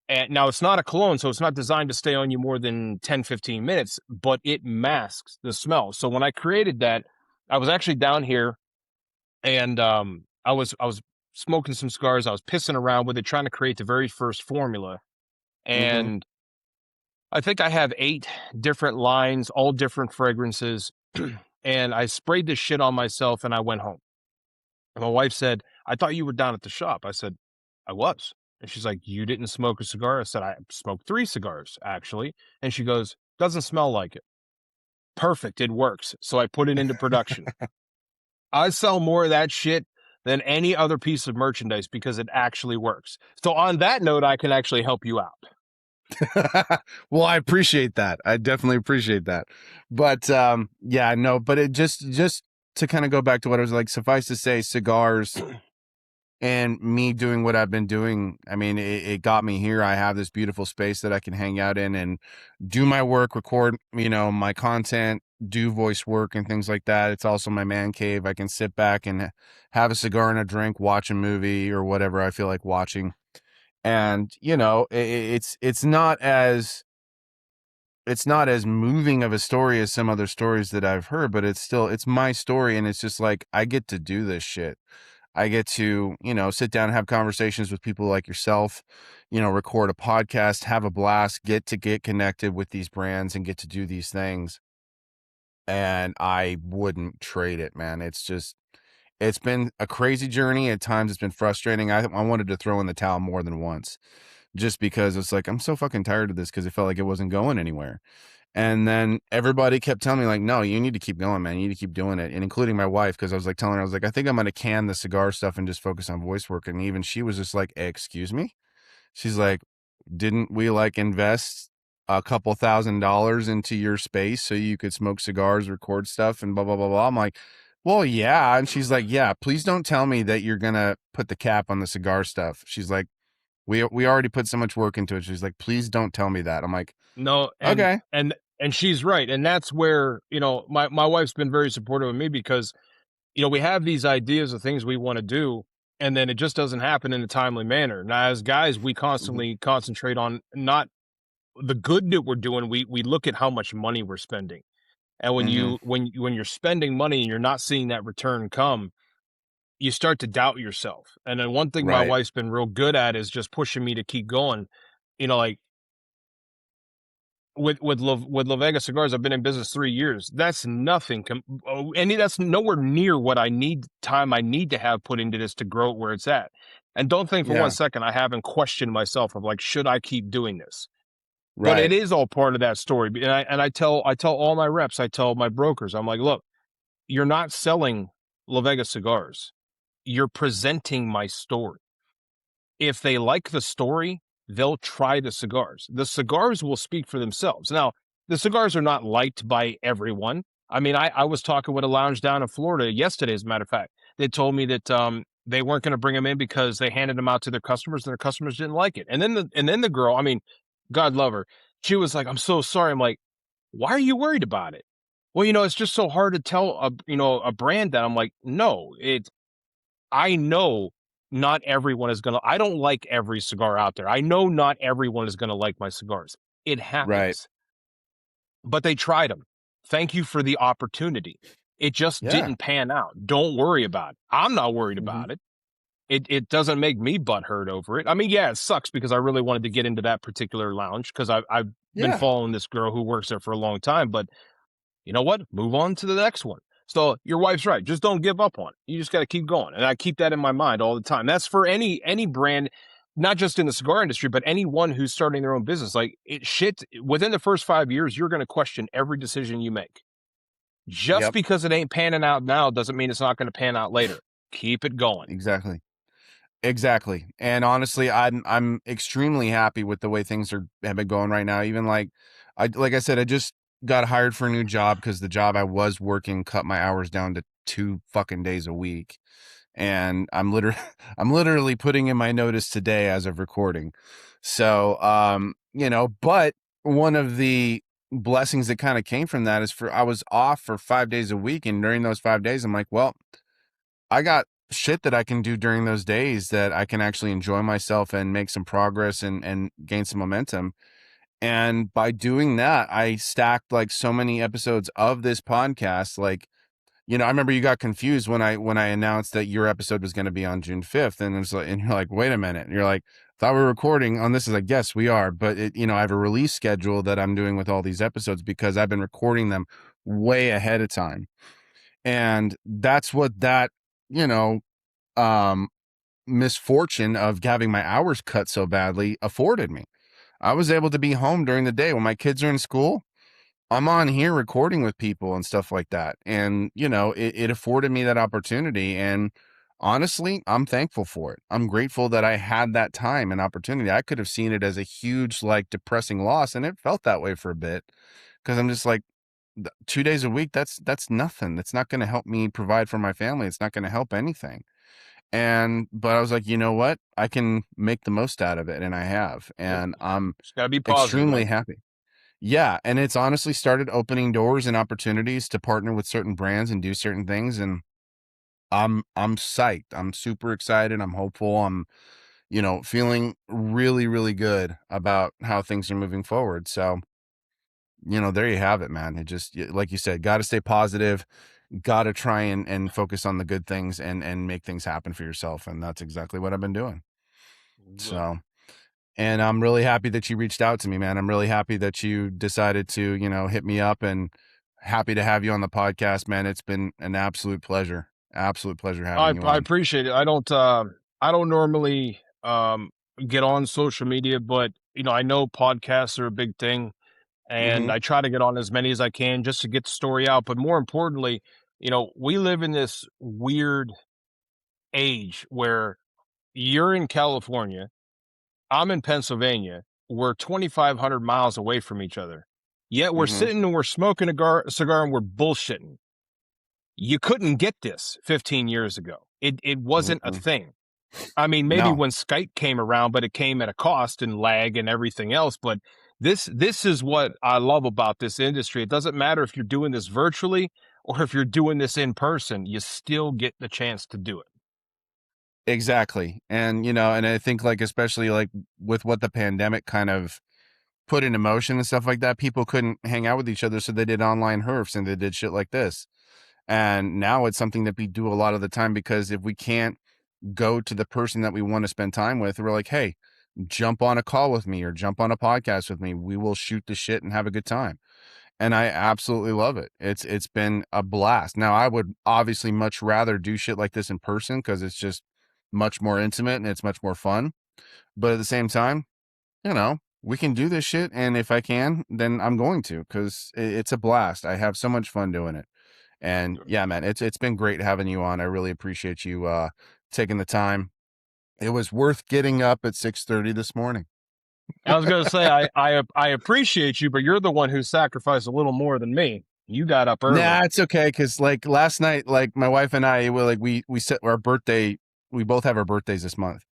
And now it's not a cologne, so it's not designed to stay on you more than 10, 15 minutes, but it masks the smell. So when I created that, I was actually down here and I was smoking some cigars. I was pissing around with it, trying to create the very first formula. Mm-hmm. And I think I have 8 different lines, all different fragrances. And I sprayed this shit on myself and I went home. And my wife said, I thought you were down at the shop. I said, I was. And she's like, you didn't smoke a cigar? I said, I smoked 3 cigars, actually. And she goes, doesn't smell like it. Perfect. It works. So I put it into production. I sell more of that shit than any other piece of merchandise because it actually works. So on that note, I can actually help you out. Well, I appreciate that. I definitely appreciate that. But yeah, no, but it just to kind of go back to what I was like, suffice to say, cigars and me doing what I've been doing, I mean, it got me here. I have this beautiful space that I can hang out in and do my work, record, you know, my content, do voice work and things like that. It's also my man cave. I can sit back and have a cigar and a drink, watch a movie or whatever I feel like watching. And, you know, it's not as moving of a story as some other stories that I've heard, but it's still it's my story, and it's just like I get to do this shit. I get to, sit down and have conversations with people like yourself, record a podcast, have a blast, get connected with these brands and get to do these things. And I wouldn't trade it, man. It's been a crazy journey. At times it's been frustrating. I wanted to throw in the towel more than once just because it's like, I'm so fucking tired of this because it felt like it wasn't going anywhere. And then everybody kept telling me like, no, you need to keep going, man. You need to keep doing it. And including my wife, because I was like telling her, I was like, I think I'm going to can the cigar stuff and just focus on voice work. And even she was just like, excuse me. She's like, didn't we like invest a couple $1,000s into your space so you could smoke cigars, record stuff, and blah, blah, blah, blah. I'm like, well, yeah. And she's like, yeah, please don't tell me that you're going to put the cap on the cigar stuff. She's like, we already put so much work into it. She's like, please don't tell me that. I'm like, No, okay. and she's right. And that's where, my wife's been very supportive of me because, we have these ideas of things we want to do, and then it just doesn't happen in a timely manner. Now, as guys, we Mhm. constantly concentrate on not the good that we're doing. We look at how much money we're spending. And Mhm. when you're spending money and you're not seeing that return come, you start to doubt yourself. And then one thing my Right. wife's been real good at is just pushing me to keep going. Like with LaVega Cigars, I've been in business 3 years. That's nothing. That's nowhere near what I need to have put into this to grow it where it's at. And don't think for one Yeah. second I haven't questioned myself of like, should I keep doing this? But it Right. is all part of that story. And I tell all my reps, I tell my brokers, I'm like, look, you're not selling LaVega Cigars. You're presenting my story. If they like the story, they'll try the cigars. The cigars will speak for themselves. Now, the cigars are not liked by everyone. I mean, I was talking with a lounge down in Florida yesterday, as a matter of fact. They told me that they weren't going to bring them in because they handed them out to their customers and their customers didn't like it. And then the girl, I mean, God love her, she was like, "I'm so sorry." I'm like, "Why are you worried about it?" Well, it's just so hard to tell a brand that. I'm like, "No, I know not everyone is gonna I don't like every cigar out there. I know not everyone is gonna like my cigars. It Right. happens, but they tried them. Thank you for the opportunity. It just Yeah. didn't pan out. Don't worry about it. I'm not worried Mhm. about it. It doesn't make me butthurt over it. I mean, yeah, it sucks because I really wanted to get into that particular lounge because I've been Yeah. following this girl who works there for a long time, but you know what? Move on to the next one. So your wife's right. Just don't give up on it. You just got to keep going. And I keep that in my mind all the time. That's for any brand, not just in the cigar industry, but anyone who's starting their own business. Like shit, within the first 5 years, you're going to question every decision you make. Just Yep. because it ain't panning out now doesn't mean it's not going to pan out later. Keep it going. Exactly. Exactly. And honestly, I'm extremely happy with the way things have been going right now. Even like I said, I just got hired for a new job because the job I was working cut my hours down to 2 fucking days a week. And I'm literally putting in my notice today as of recording. So but one of the blessings that kind of came from that is I was off for 5 days a week, and during those 5 days, I'm like, well, I got shit that I can do during those days that I can actually enjoy myself and make some progress and gain some momentum. And by doing that, I stacked like so many episodes of this podcast. Like, I remember you got confused when I announced that your episode was going to be on June 5th. And it's like, and you're like, wait a minute. And you're like, thought we were recording on this. Is like, yes, we are. But I have a release schedule that I'm doing with all these episodes because I've been recording them way ahead of time. And that's what that, you know, um, misfortune of having my hours cut so badly afforded me. I was able to be home during the day when my kids are in school. I'm on here recording with people and stuff like that. And, it afforded me that opportunity. And honestly, I'm thankful for it. I'm grateful that I had that time and opportunity. I could have seen it as a huge, like, depressing loss. And it felt that way for a bit because I'm just like, 2 days a week, that's nothing. That's not going to help me provide for my family. It's not going to help anything. But I was like, you know what? I can make the most out of it. And I have. Yep. And I'm Just gotta be positive, extremely man. happy. Yeah, and it's honestly started opening doors and opportunities to partner with certain brands and do certain things, and I'm psyched. I'm super excited. I'm hopeful. I'm, feeling really, really good about how things are moving forward. So, there you have it, man. It just like you said, got to stay positive, got to try and focus on the good things and make things happen for yourself. And that's exactly what I've been doing. Good. So, and I'm really happy that you reached out to me, man. I'm really happy that you decided to, hit me up, and happy to have you on the podcast, man. It's been an absolute pleasure. Absolute pleasure having you I on. appreciate it. I don't normally get on social media, but I know podcasts are a big thing, and I try to get on as many as I can just to get the story out. But more importantly, we live in this weird age where you're in California, I'm in Pennsylvania, we're 2,500 miles away from each other. Yet we're sitting and we're smoking a cigar and we're bullshitting. You couldn't get this 15 years ago. It wasn't a thing. I mean, maybe No. when Skype came around, but it came at a cost and lag and everything else. But this is what I love about this industry. It doesn't matter if you're doing this virtually or if you're doing this in person, you still get the chance to do it. Exactly. And, and I think like, especially like with what the pandemic kind of put into motion and stuff like that, people couldn't hang out with each other. So they did online herfs and they did shit like this. And now it's something that we do a lot of the time, because if we can't go to the person that we want to spend time with, we're like, hey, jump on a call with me or jump on a podcast with me. We will shoot the shit and have a good time. And I absolutely love it. It's been a blast. Now, I would obviously much rather do shit like this in person, because it's just much more intimate and it's much more fun. But at the same time, we can do this shit. And if I can, then I'm going to, because it's a blast. I have so much fun doing it. And yeah, man, it's been great having you on. I really appreciate you taking the time. It was worth getting up at 6:30 this morning. I was going to say, I appreciate you, but you're the one who sacrificed a little more than me. You got up early. Nah, it's okay. Cause like last night, like my wife and I were like, we set our birthday. We both have our birthdays this month.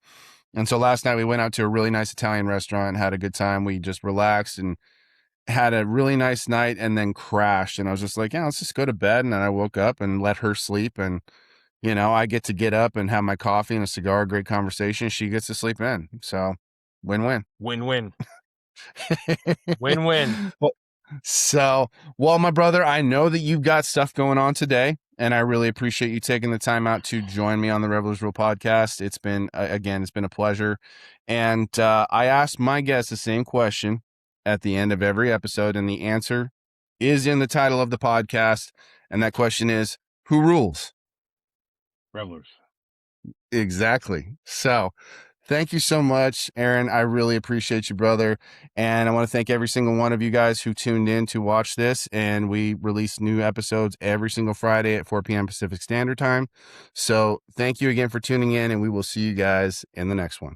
And so last night we went out to a really nice Italian restaurant, had a good time. We just relaxed and had a really nice night, and then crashed. And I was just like, yeah, let's just go to bed. And then I woke up and let her sleep. And, I get up and have my coffee and a cigar, great conversation. She gets to sleep in. So win-win. Win-win. Win-win. Well, my brother, I know that you've got stuff going on today, and I really appreciate you taking the time out to join me on the Revelers Rule podcast. It's been, again, it's been a pleasure. And I asked my guests the same question at the end of every episode, and the answer is in the title of the podcast. And that question is, who rules? Revelers. Exactly. So thank you so much, Aaron. I really appreciate you, brother. And I want to thank every single one of you guys who tuned in to watch this. And we release new episodes every single Friday at 4 p.m. Pacific Standard Time. So thank you again for tuning in, and we will see you guys in the next one.